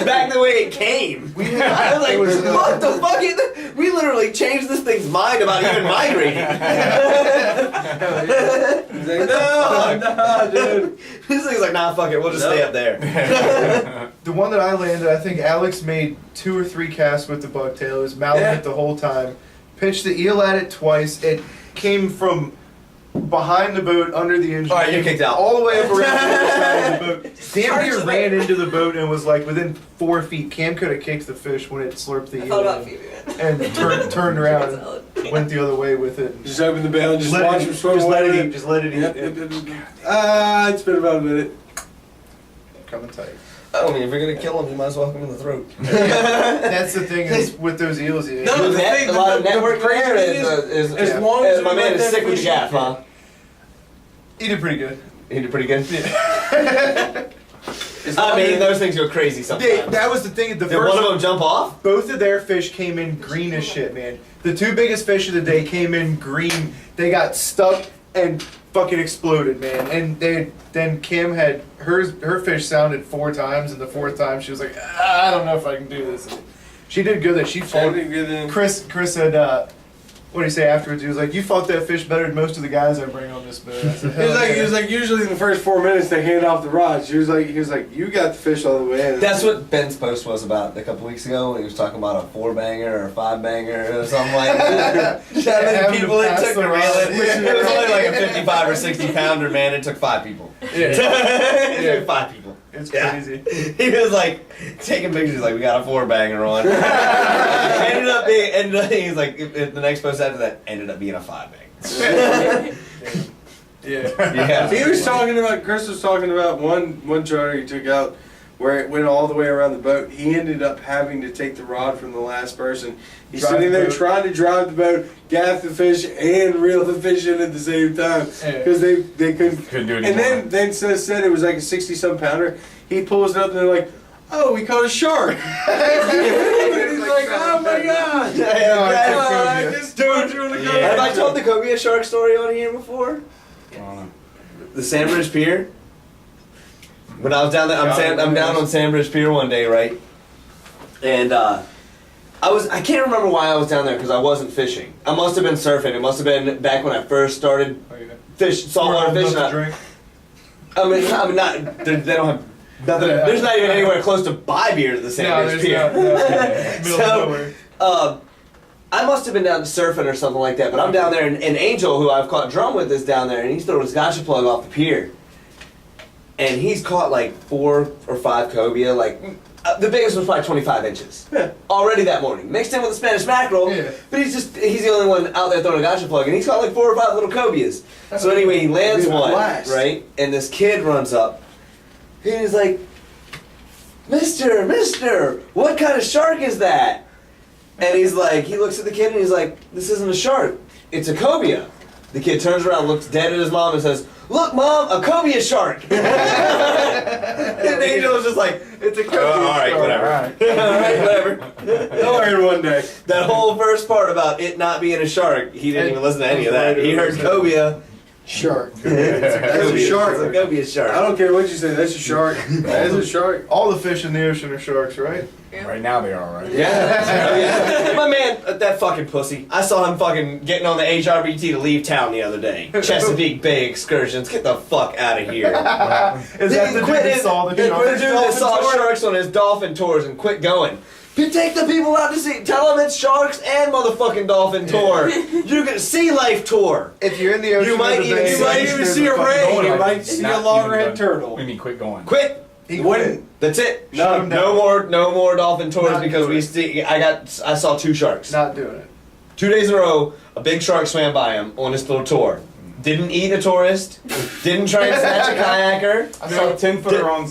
Back the way it came. I was like, what the fuck? We literally changed this thing's mind about even migrating. He's like, no, dude. This thing's like, nah, fuck it. We'll just stay up there. The one that I landed, I think Alex made 2 or 3 casts with the bucktail. He was mouthing it the whole time. Pitched the eel at it twice. It came from behind the boat, under the engine. All right, you're kicked out. All the way up around the other side of the boat. Damn near ran into the boat and was like within 4 feet. Cam could have kicked the fish when it slurped the I eel thought about in, Phoebe, and turned around and went the other way with it. Just open the bail and just watch him swim just away. let with it eat. Just let it eat. Yep. It's been about a minute. Coming tight. I mean, if you're gonna kill him, you might as well hook him in the throat. That's the thing is with those eels. You No, the thing- A lot of the network crazy there thing is as long as my we man let is that sick with the fish gaff, eat. huh? He did pretty good. He did pretty good. I mean, those things go crazy sometimes. That was the thing. The Did one of first, them jump off? both of their fish came in green as shit, man. The 2 biggest fish of the day came in green. They got stuck and fucking exploded, man. And then Kim had her fish sounded 4 times, and the 4th time she was like, I don't know if I can do this. She did good. That she fought. Chris said, what did he say afterwards? He was like, you fought that fish better than most of the guys I bring on this boat. I said, He was like, usually in the first 4 minutes they hand off the rods. He was like, you got the fish all the way in. That's what Ben's post was about a couple weeks ago when he was talking about a 4-banger or a 5-banger or something like that. That many Having people to it pass took to the reel rod. it. It was only like a 55 or 60 pounder, man. It took 5 people. It took 5 people. It's Yeah. crazy. He was like taking pictures, like we got a 4-banger on. ended up, he's like, if the next post after that ended up being a 5-banger. Yeah. Yeah. He was talking about, Chris was talking about one charter he took out where it went all the way around the boat. He ended up having to take the rod from the last person. He's Drive sitting the there boat. trying to drive the boat, gaff the fish, and reel the fish in at the same time because they couldn't. Couldn't do it And anymore. then Seth said it was like a 60-some pounder. He pulls it up and they're like, "Oh, we caught a shark." And he's like, "Oh my god!" Yeah, I just told you on the Have I ground. told the Cobia shark story on here before? The Sandbridge Pier. When I was down there, I'm down on Sandbridge Pier one day, right? And I can't remember why I was down there because I wasn't fishing. I must have been surfing. It must have been back when I first started saltwater fishing. I mean, not. They don't have nothing. There's not even anywhere close to buy beer at the Sandbridge Pier. So, I must have been down surfing or something like that. But I'm down there, and Angel, who I've caught drum with, is down there, and he's throwing his gotcha plug off the pier. And he's caught like 4 or 5 cobia, like the biggest was probably 25 inches. Yeah. Already that morning, mixed in with the Spanish mackerel. Yeah. But he's the only one out there throwing a gotcha plug, and he's caught like 4 or 5 little cobias. So anyway, he lands one, right? And this kid runs up, and he's like, Mister, what kind of shark is that? And he's like, he looks at the kid and he's like, this isn't a shark, it's a cobia. The kid turns around, looks dead at his mom, and says, "Look, Mom, a cobia shark." And Angel was just like, "It's a cobia all right, shark." whatever. All right, whatever. They'll learn one day. That whole first part about it not being a shark, he didn't even listen to any of that. He heard cobia. Shark. That's a shark. It's a cobia shark. I don't care what you say. That's a shark. That's a shark. All the fish in the ocean are sharks, right? Right now they are, right? Yeah. My man, that fucking pussy. I saw him fucking getting on the HRBT to leave town the other day. Chesapeake Bay excursions. Get the fuck out of here. Is that the dude that saw the sharks? The dude that saw sharks on his dolphin tours and quit going. You take the people out to see. Tell them it's sharks and motherfucking dolphin tour. You can sea life tour. If you're in the ocean, You might even see a ray. You might see a loggerhead turtle. We mean quit going. Quit. He quit. That's it. Shut him No more dolphin tours Not because doing it. I saw 2 sharks. Not doing it. 2 days in a row, a big shark swam by him on this little tour. Didn't eat a tourist. Didn't try and snatch a kayaker. I saw a 10-footer on.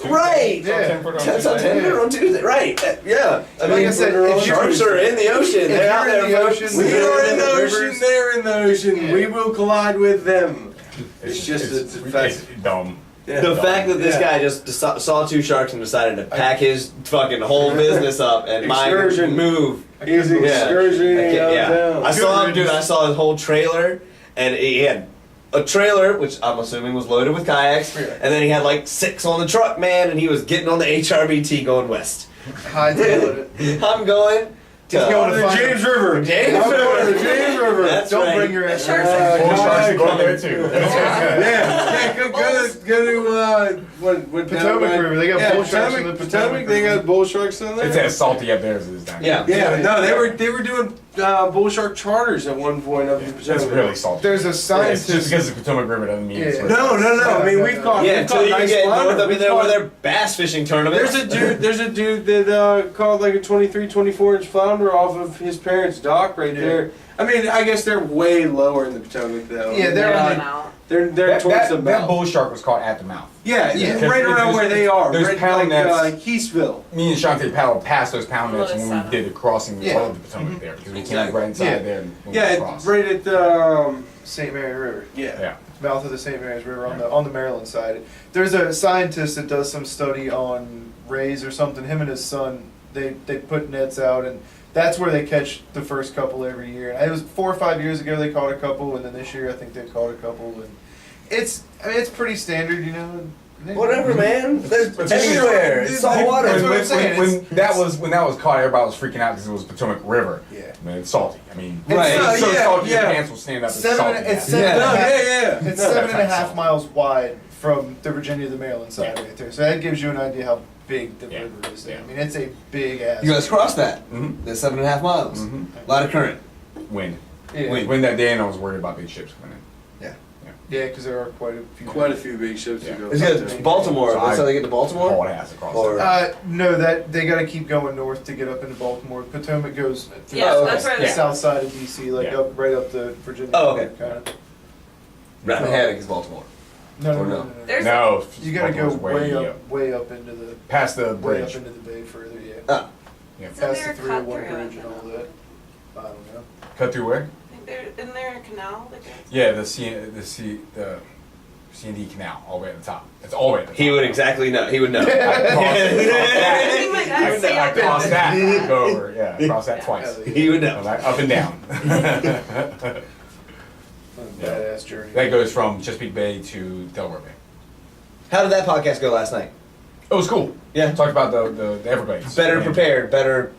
Right. Yeah. 10-footer on Tuesday. Right. Yeah. I mean, Like I said, if sharks are in the ocean. They're out you're in there, the folks. ocean, We are in the rivers. ocean. They're in the ocean. Yeah. We will collide with them. It's just it's a fact. It's dumb. Yeah. The fact that this Yeah. guy just saw 2 sharks and decided to pack his fucking whole business up and Excursion. move. He's Yeah. excursioning out of Yeah. town. I saw him, dude. I saw his whole trailer, and he had a trailer, which I'm assuming was loaded with kayaks, and then he had like 6 on the truck, man, and he was getting on the HRBT going west. Hightail it. I'm going to He's going to The find James River. James I'm going to River. the James River. That's Don't right. bring your ass. Sharks Bull sharks are going there too. Yeah, go to what Potomac River. They got bull sharks in the Potomac. They got bull sharks in there. It's as salty up there as it is down here. Yeah. Yeah, no, they were doing bull shark charters at one point up in It's Potomac. really salty. There's a It's scientist. just because it's Potomac River doesn't mean it's Yeah. really No. I mean, we've caught. Yeah, we've caught until you nice get flounder. north up in We've there where caught- they're bass fishing tournaments. There's a dude that caught like a 23, 24-inch flounder off of his parents' dock right there. I mean, I guess they're way lower in the Potomac though. Yeah, they're They're on out. they're that, towards that, the that mouth. bull shark was caught at the mouth. Yeah, Yeah. right around where they are. There's Right, pound like nets. Keysville. Me and Shantae paddled past those pound nets when we South. did the crossing Yeah. of the Potomac there because we came Exactly. right inside Yeah. there and we Yeah, crossed. it's right at St. Mary River. Yeah. Mouth of the St. Mary's River on the Maryland side. There's a scientist that does some study on rays or something. Him and his son, they put nets out, and that's where they catch the first couple every year. And it was 4 or 5 years ago they caught a couple, and then this year I think they caught a couple. And it's pretty standard, you know. Whatever, man. There's But everywhere. It's salt water. That's what I'm saying. When that was caught, everybody was freaking out because it was Potomac River. Yeah. I mean, it's salty. I mean, Right. it's so Yeah, salty your yeah. pants will stand up. It's Seven, salty. it's Yeah. seven and a half- yeah. It's No, 7.5 that's miles wide from the Virginia to the Maryland side Yeah. right there. So that gives you an idea how big the Yeah. river is there. Yeah. I mean, it's a big ass. You guys crossed that. Mhm. That's 7.5 miles. Mhm. A lot of current. Wind. Yeah. Wind that day, and I was worried about big ships coming in. Yeah, because there are quite a few. Quite a few big ships Yeah. to go. It's good. Baltimore. So That's I- how they get to Baltimore? Hauled ass across. Or- No, that they got to keep going north to get up into Baltimore. Potomac goes through Yeah, Oh, that's okay. where the they south side of DC, like Yeah. up right up the Virginia. Oh, okay. Kind of. Rappahannock is Baltimore. No, no, Or no, no? no, no. There's No, You got to go Baltimore's way up into the past the way up bridge. into the bay further. Yeah, Ah. Yeah. Isn't past there the a cut 301 through bridge it, and all that. I don't know. Cut through where? I think isn't there a canal that goes? Yeah, the C&D Canal, all the way at the top. It's all the way at the top. He would exactly know. He would know. I think my I dad stayed up crossed in that. Go over. Yeah, I crossed that Yeah. twice. He would know. Like, up and down. badass journey. That goes from Chesapeake Bay to Delaware Bay. How did that podcast go last night? It was cool. Yeah. Talked about the Everglades. Better And- prepared, better.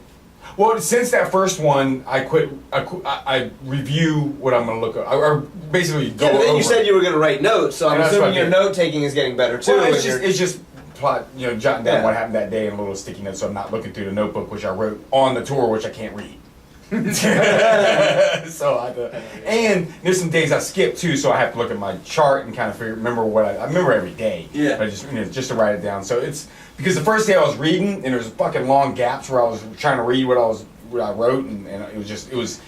Well, since that first one, I quit. I review what I'm going to look at. Or basically go Yeah, but then over. you said you were going to write notes, so I'm And that's assuming what I your did. note taking is getting better too. Well, and it's just plot, jotting down Yeah. what happened that day in a little sticky note, so I'm not looking through the notebook which I wrote on the tour, which I can't read. So and there's some days I skip too, so I have to look at my chart and kind of remember what I remember every day. Yeah. But just to write it down. So it's because the first day I was reading and there's fucking long gaps where I was trying to read what I wrote and it was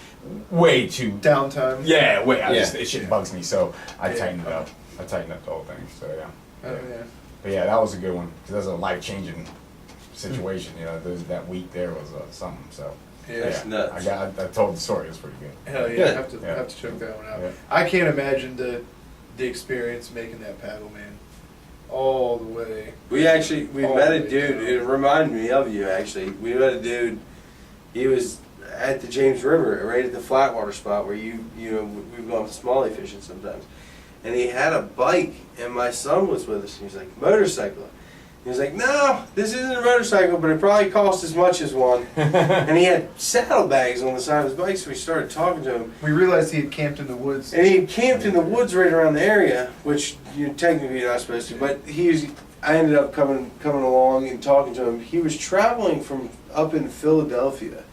way too Downtime. yeah way Yeah. it shit bugs me, so I tightened it up. I tightened up the whole thing. So yeah. Oh, yeah. But yeah, that was a good one because that was a life-changing situation. That week there was something. So Yeah. It's nuts. I told the story. It was pretty good. Hell yeah, Good. have to Yeah. check that one out. Yeah. I can't imagine the experience making that paddle, man, all the way. We met a dude. down. It reminded me of you actually. We met a dude. He was at the James River, right at the flatwater spot where we've gone smallie fishing sometimes. And he had a bike, and my son was with us. And he was like, motorcycle. He was like, no, this isn't a motorcycle, but it probably costs as much as one. And he had saddlebags on the side of his bike, so we started talking to him. We realized he had camped in the woods. And he camped in the woods right around the area, which technically you're not supposed to. But I ended up coming along and talking to him. He was traveling from up in Philadelphia,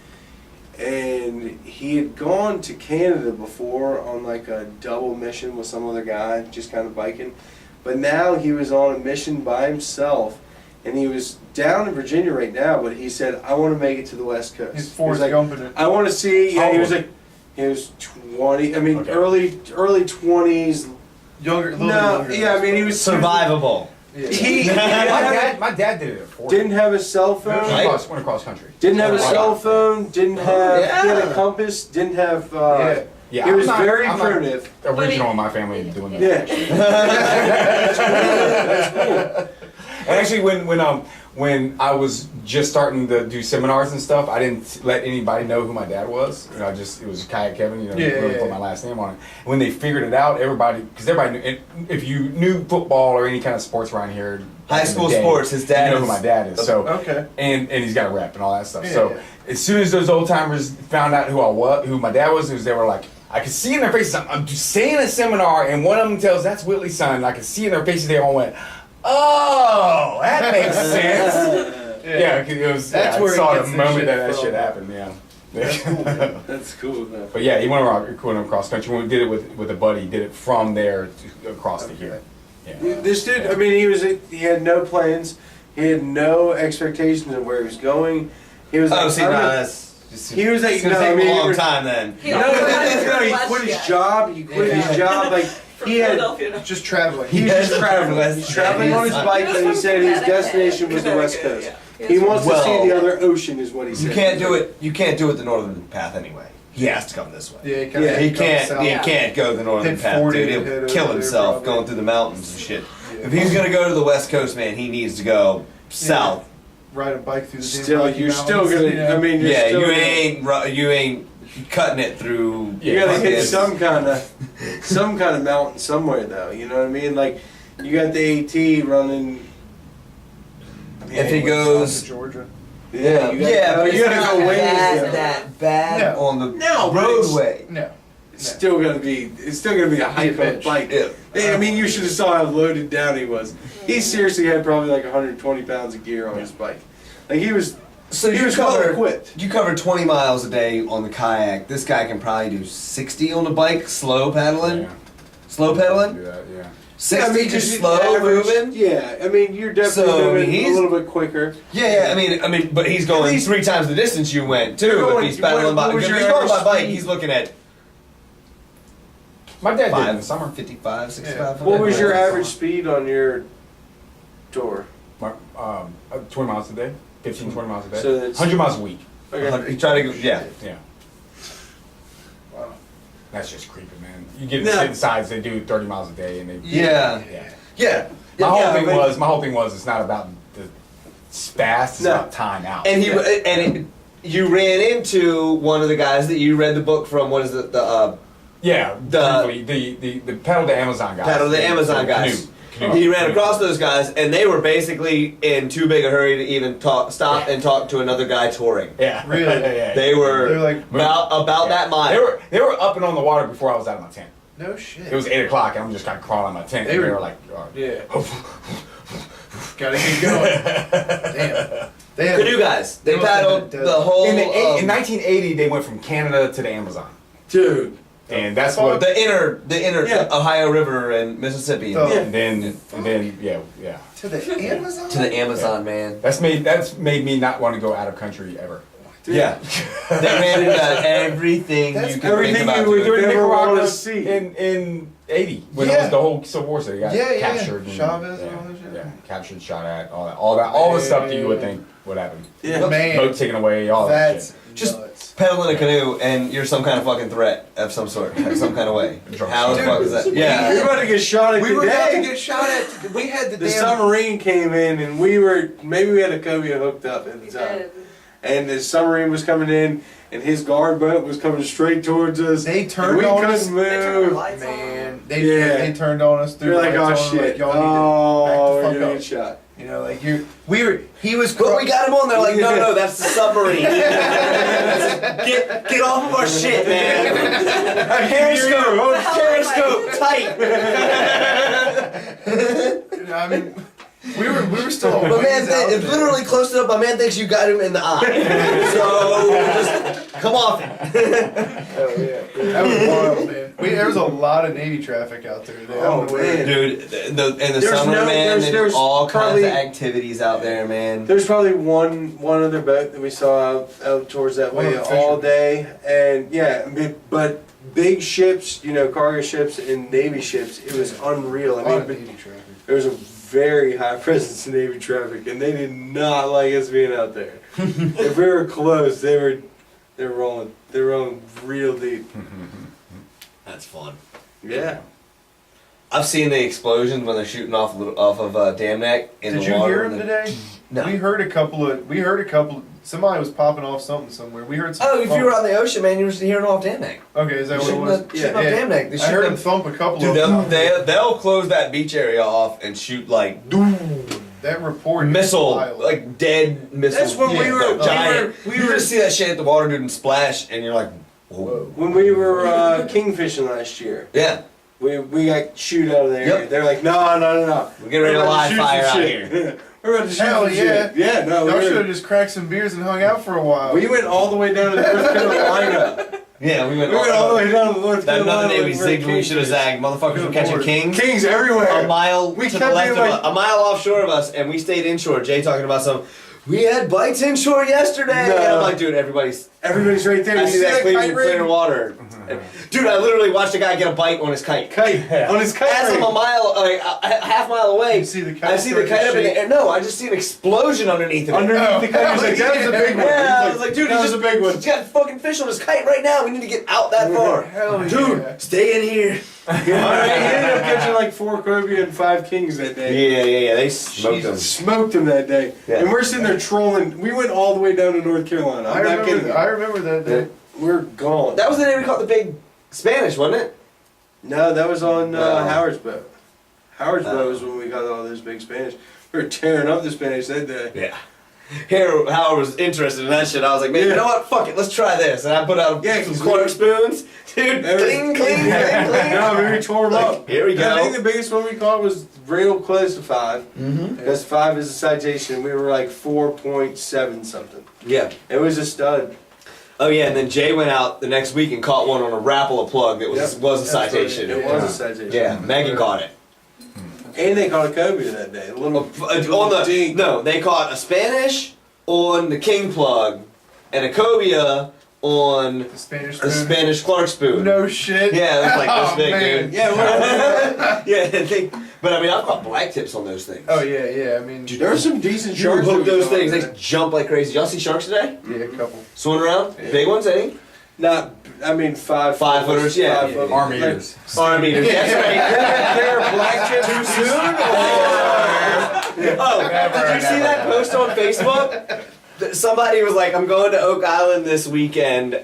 and he had gone to Canada before on like a double mission with some other guy, just kind of biking. But now he was on a mission by himself, and he was down in Virginia right now. But he said, "I want to make it to the West Coast." He's He Forrest was like, Gumping it. I want to see. Yeah, How he was old? like, he was 20. I mean, Okay. early 20s. Younger, a little bit No, younger. yeah, I mean, he was survivable. Yeah. He My dad did it at 40. didn't have a cell phone. Right. Went across country. Didn't have a Oh, cell wow. phone. Didn't have. He had Yeah. a compass. Didn't have. Yeah. Yeah, he was I'm not- very I'm not primitive. Original in my family doing that. Yeah. And actually, when I was just starting to do seminars and stuff, I didn't let anybody know who my dad was. It was Kayak Kevin. Really put my last name on it. And when they figured it out, because everybody knew, if you knew football or any kind of sports around here, High back in the school day, sports, his dad you know is- who my dad is. So Okay. and he's got a rep and all that stuff. Yeah, So yeah. as soon as those old timers found out who my dad was, they were like, I could see in their faces. I'm just saying a seminar, and one of them tells that's Whitley's son. And I could see in their faces they all went, "Oh, that makes sense." Yeah, 'cause it was. That's I where he saw the gets this moment shit that from. shit happened. Yeah. That's cool, man. That's cool. Though. But yeah, he went across country. When we did it with a buddy, he did it from there to across to here. Yeah. This dude. I mean, he had no plans. He had no expectations of where he was going. He was. Oh, like, see, I'm no, gonna- that's just. He was like, it's gonna no, take I mean, a long we're- time then. He No, also no, hadn't no, he left quit his yet. job. He quit his job. Like From he had. Philadelphia. Just traveling. He was just traveling. He's traveling on his bike, and he said his destination was the West Coast. He wants to see the other ocean, is what he said. You can't do it. You can't do it the northern path anyway. He has to come this way. Yeah, he kinda Yeah, He goes can't. south. He can't go the northern Hit path, 40 dude. and head He'll over kill there, himself probably. going through the mountains and shit. Yeah. If he's gonna go to the West Coast, man, he needs to go south. Ride a bike through the damn Still, Rocky you're still Mountains, gonna. you know? I mean, you're Yeah, still you ain't cutting it through. You gotta hit fucking- some kind of mountain somewhere, though. You know what I mean? Like, you got the AT running. If he South goes, to Georgia. Yeah, you gotta, yeah, but you it's gotta not go ways. that, though. that bad No. on the No, but it's- roadway. No. It's still gonna be. It's still gonna be a hype bitch. up bike. Yeah. Hey, I mean, you should have saw how loaded down he was. He seriously had probably like 120 pounds of gear on his bike. Like he was. So He you was well cover equipped. You cover 20 miles a day on the kayak. This guy can probably do 60 on the bike, slow pedaling. Yeah. Slow pedaling. Do that, yeah. 60 I mean, just just slow average- moving. Yeah, I mean, you're definitely So, moving he's- a little bit quicker. Yeah, I mean, but he's going least- 3 times the distance you went too. You're going- if he's pedaling by, what was if your he's going by average bike, speed? he's looking at My dad did it in the summer. 55, 65. What was your average speed on your tour? 20 miles a day, 15, 20 miles a day, So that's- 100 miles a week. Okay. He tried to go, yeah. Yeah. Wow. That's just creeping, man. You get No. certain sides, they do 30 miles a day, and they. Yeah. Yeah. Yeah. My whole Yeah, thing but- was, it's not about the fast, it's No. about time out. And you ran into one of the guys that you read the book from. What is it? Yeah, The- briefly, the pedal to Amazon guys. Paddle the Amazon guys. He ran across those guys, and they were basically in too big a hurry to even stop and talk to another guy touring. Yeah, Really? yeah. They were They're like, about that mile. They were up and on the water before I was out of my tent. no shit. It was 8 o'clock, and I'm just kind of crawling in my tent. They and they were- were like, Yeah. Gotta keep going. Damn. They had, Canoe guys. They They must have paddled been the whole. in 1980, they went from Canada to the Amazon, Dude. and that's what. the inner Yeah. Ohio River and Mississippi Oh. And then yeah. to the Amazon? to the Amazon, man. That's made me not want to go out of country ever. Yeah, they ran into everything That's you could everything think about. you would doing. do. Never wanna Nicaragua see. in 80 when it Yeah. was the whole Civil War, so they got Yeah, captured. yeah. And, Chavez and yeah, all that shit. yeah, captured, shot at, all the stuff that you would think would happen. Yeah. Man, Boat taken away, all that that's shit. Just nuts. pedal in a canoe and you're some kind of fucking threat of some sort, some kind of way. Drunk How the dude. fuck is that? You're Yeah. about to get shot at We were about to today. get shot at. We had the The damn. submarine came in, and we were maybe we had a Cobia hooked up at the We time, did. and the submarine was coming in, and his guard boat was coming straight towards us. They and turned we on couldn't us. move. They turned their lights Man, Yeah. they turned on us through. You're like, the oh lights on, shit, like, y'all oh, need to we're back the gonna fuck get up. shot. You know, like he was. But we got him on there like, no, that's the submarine. get off of our shit, man. Periscope tight. I mean, we were still. My man, ways out it's there. literally close enough. My man thinks you got him in the eye. So just come off it. That was wild, man. There was a lot of Navy traffic out there. Oh, man. Dude, in the There's summer, no- man, there's there's all probably- kinds of activities out there, man. There's probably one other boat that we saw out towards that One way of the all fishermen. day, and yeah, but big ships, cargo ships and Navy ships, it was unreal. A I lot of mean, Navy traffic. there was a very high presence of Navy traffic, and they did not like us being out there. If we were close, they were rolling real deep. That's fun. Yeah. I've seen the explosions when they're shooting off of Dam Neck in Did the you water. hear him today? No. We heard a couple. Somebody was popping off something somewhere. We heard. Some Oh, if you were on the ocean, man, you were hearing off Dam Neck. Okay, is that what it Shooting was? up Dam Neck. They I heard shoot him thump a couple Dude, of them. they'll close that beach area off and shoot like That report. is missile, wild. like dead missiles. That's when we were- giant. we you were- just see that shit at the water, dude, and splash, and you're like, whoa. When we were kingfishing last year, Yeah, we got shoot out of there. Yep. They're like, no. we're getting ready to We're about live shoot fire some out shit. here. We're about to shoot Hell some yeah. shit. Yeah, no, Y'all we should were- have just cracked some beers and hung out for a while. We went all the way down to North Carolina. Yeah, we went, We went all the way down to North That Carolina. another day we looking for zigged when we kingfish. should have zagged. Motherfuckers were catching Lord. kings. Kings everywhere. A mile We to the kept left of being us, a mile offshore of us, and we stayed inshore. Jay talking about some. We had bites inshore yesterday. No. And I'm like, dude, everybody's. Everybody's right there. I You see that clear, kite rig? clear water. Dude, I literally watched a guy get a bite on his kite. Kite on his kite. As I'm rig. a mile, like a half mile away, You see the kite I see the start kite to up in the shake. air. No, I just see an explosion underneath of it. Underneath the kite. He's like, that was a big one. Yeah, I He's was like, dude, that he's was a big one. He's got fucking fish on his kite right now. We need to get out that far. Hell Dude, yeah. stay in here. Alright, he ended up catching like 4 Cobia and 5 kings that day. Yeah. They smoked them. Smoked him that day. Yeah. And we're sitting there trolling. We went all the way down to North Carolina. I'm not kidding. I remember that day. We're gone. That was the day we caught the big Spanish, wasn't it? No, that was on No. Howard's boat. Howard's Oh. boat was when we got all those big Spanish. We were tearing up the Spanish that day. Yeah. Here, Howard was interested in that shit. I was like, man, you Yeah. know what? Fuck it, let's try this. And I put out Yeah, some 'cause quarter we- spoons. Dude, clean, clean. No, we tore them Like, up. here we And I go. think the biggest one we caught was real close to 5. Mm-hmm. Because 5 is a citation. We were like 4.7 something. Yeah. It was a stud. Oh yeah, and then Jay went out the next week and caught one on a Rapala plug that was Yep. was a That's citation. right. It was a citation. Yeah, Megan caught it. And they caught a Cobia that day. A little On the dink. no, they caught a Spanish on the king plug and a Cobia on The Spanish the spoon. Spanish Clark spoon. No shit. Yeah, it was like this Oh, big, man. dude. Yeah, well, Yeah, but I mean, I've caught black tips on those things. Oh yeah. I mean, there were some decent You sharks. hook that we those caught things, that they day. jump like crazy. Y'all see sharks today? yeah, a couple. Swimming around? Yeah. Big ones, eh? Not, I mean, 5 5 footers, yeah. 5 footers. Arm Like, eaters. Arm eaters. That's right. They're black chips too soon? Oh, did you see that post on Facebook? Somebody was like, I'm going to Oak Island this weekend.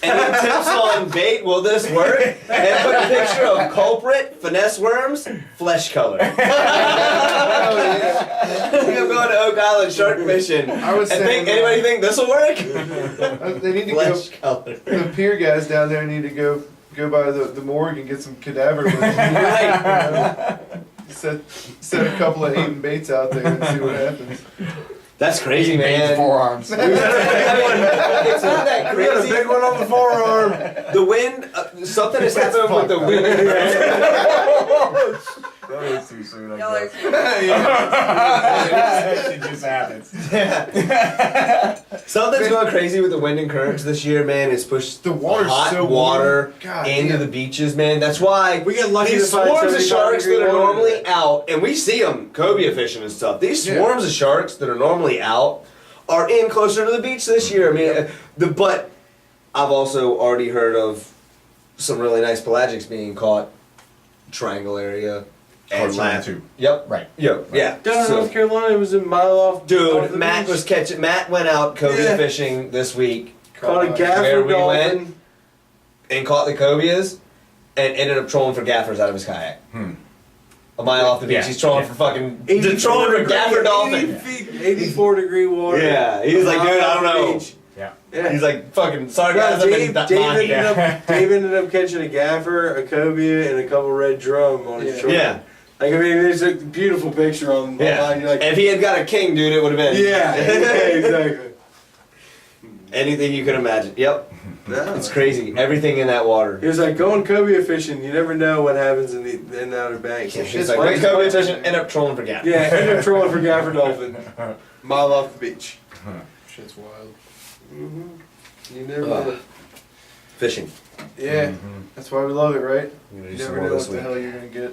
And then tips on bait, will this work? And put a picture of culprit, finesse worms, flesh color. I'm going to Oak Island shark fishing. I was saying, anybody think this will work? they need to Flesh go. color. The pier guys down there need to go by the morgue and get some cadaver. Right. Set a couple of Aiden baits out there and see what happens. That's crazy, man. Forearms. It's not that We got a crazy. big one on the forearm. The wind, something has happened with the wind. That is too soon. Y'all are It just happens. Something's going crazy with the wind and currents this year, man. It's pushed The water's hot so water warm. God into damn. the beaches, man. That's why We get lucky these to find swarms of 75 sharks that degree are water normally today. out, and we see them cobia fishing and stuff. These Yeah. swarms of sharks that are normally out are in closer to the beach this year. I mean, but I've also already heard of some really nice pelagics being caught, Triangle area. And Close last, too. Yep. Right. Yep. Yeah. Down in So- North Carolina, it was a mile off. off Dude, the Matt beach. was catching. Matt went out cobia Yeah. fishing this week Caught a where gaffer we dolphin. went and caught the cobias, and ended up trolling for gaffers out of his kayak. A mile off the beach, Yeah. he's trolling for fucking 84 trolling for degree- gaffer 80 dolphin. feet, 84-degree water. Yeah, he was like, Mile dude, I off don't the know. beach. Yeah. Yeah. He's like fucking No, sarcasm Dave, and that Dave, mahi. Dave ended up catching a gaffer, a cobia, and a couple red drum on his shoulder. Yeah, Like, I mean, there's a beautiful picture on yeah. online. You're like, And if he had got a king, dude, it would have been. yeah, exactly. Anything you could imagine. Yep, No. it's crazy. Everything in that water. He was like, going cobia fishing, you never know what happens in the Outer Banks. He's like, went cobia fishing, end up trolling for gaffers. Yeah, ended up trolling for gaffer dolphin. Mile off the beach. Shit's wild. You never know. Fishing. Yeah, that's why we love it, right? I'm gonna You do some never more know this what the week. hell you're gonna get.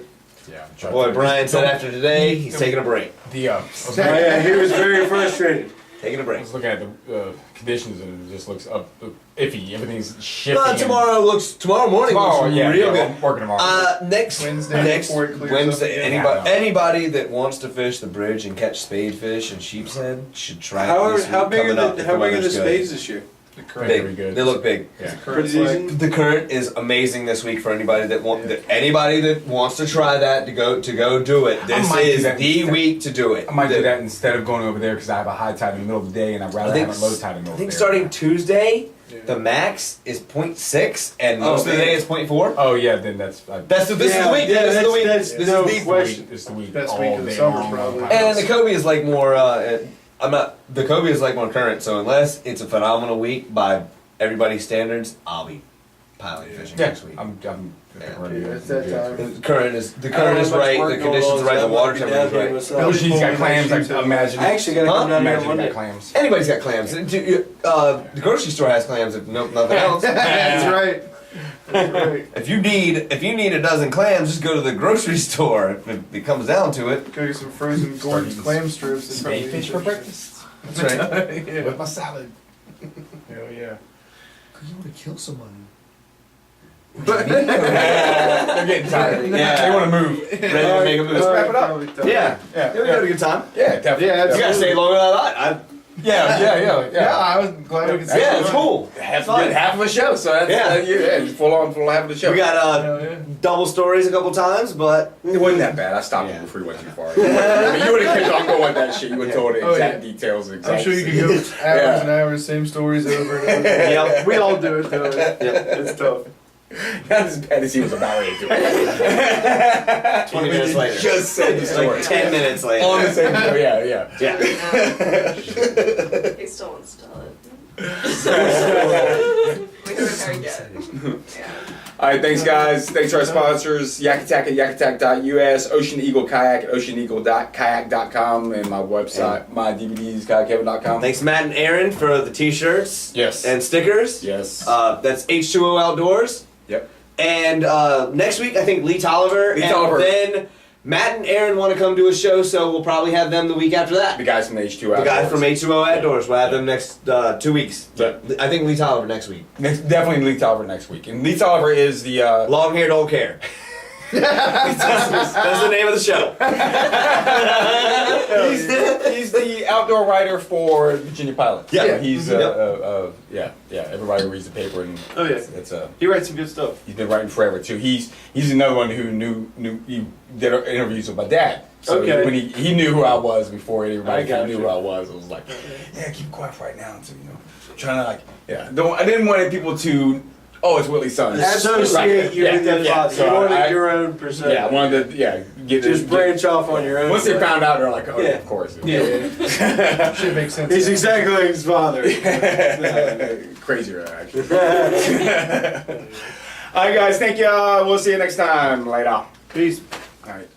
Yeah. Boy, Brian said after today, he's taking a break. Oh, yeah, he was very frustrated. Taking a I break. was looking at the conditions and it just looks iffy. Everything's shifting. No, tomorrow morning Tomorrow, looks yeah, real yeah, good. I'm working tomorrow. Next Wednesday next before it clears Wednesday, up again. anybody that wants to fish the bridge and catch spadefish and sheepshead should try it How this week big coming are up the if how big are the weather's good. spades this year? The current, Very Big. good. They look big. Yeah. current's Pretty like, decent. The current is amazing this week for anybody that anybody that wants to try that to go do it. This might do is that the instead. week to do it. I might do that instead of going over there because I have a high tide in the middle of the day and I'd rather have a low tide in the middle I of think the day. starting Tuesday, Yeah. the max is 0.6 and most of the man. day is 0.4. Oh yeah, then that's. This is the week. Yeah, This is the week. that's This no is the question. It's the week. Best all week of the day summer, long, probably. And the Cobia is like more. The Cobia is like more current. So unless it's a phenomenal week by everybody's standards, I'll be piling fishing Yeah, next week. I'm Yeah, it's that time. The current is I don't have much right. work The going conditions on, are right. so The I water might be down temperature's here right. myself. Billy- She's got clams. Like, Tuesday. imagine. I actually gotta come down here on Imagine you got Monday. clams. Anybody's got clams. The grocery store has clams. If nothing else. That's right. That's right. If you need a dozen clams, just go to the grocery store. If it comes down to it. Go get some frozen Gordon's Starting clam strips. and Spade probably fish eat for that breakfast. That's right. shit. Yeah. With my salad. Hell yeah. You want to kill somebody? They're getting tired. Yeah. They want to move. Ready to make a move. Let's wrap it up. Probably tough. Yeah. Yeah. We had a good time. Yeah, definitely. Yeah, You gotta stay longer than I thought. Yeah. Yeah, I was glad we could see Yeah, it. it's cool. Half, Fun. half of a show, so that's Yeah. it's full half of the show. We got Hell yeah. double stories a couple times, but It wasn't that bad. I stopped Yeah. it before you went too far. I mean, you would have kept on going with that shit. You would have told the Oh, exact yeah. details. Exact I'm sure you could go hours and hours, same stories over and over. Yep. We all do it though. It's tough. Not as bad as he was about ready to do it. 20 minutes later. Just said the It's story. like 10 minutes later. On the same show, yeah. Yeah. He still wants to tell it. We haven't heard yet. Yeah. All right, thanks guys. Thanks to our sponsors, Yak Attack at yakattack.us, Ocean Eagle Kayak at oceaneagle.kayak.com, and my website, my DVDs, kayakevin.com. Thanks Matt and Aaron for the t-shirts Yes. and stickers. Yes. That's H2O Outdoors. Yep. And next week, I think Lee Tolliver. Lee and Tolliver. then Matt and Aaron want to come do a show, so we'll probably have them the week after that. The guys from H2 The guys from H2O Outdoors. We'll have them next 2 weeks. But I think Lee Tolliver next week. Definitely Lee Tolliver next week. And Lee Tolliver is the Long hair don't care. That's the name of the show. He's the outdoor writer for Virginia Pilot. Yeah. He's everybody reads the paper and Oh, yeah. it's He writes some good stuff. he's been writing forever too. He's another one who knew he did interviews with my dad. So Okay. when he knew who I was before I anybody got knew you. who I was, it was like, yeah, keep quiet right now. So, trying to I didn't want people to, oh, it's Willie's son. Associate you with your father. So You wanted I- your own perception. Yeah, I wanted to, get Just branch off on your own. Once they found out, they're like, oh, Yeah. of course. Yeah. Should make sense. He's exactly like his father. Crazier, actually. All right, guys, thank you. We'll see you next time. Later. Peace. All right.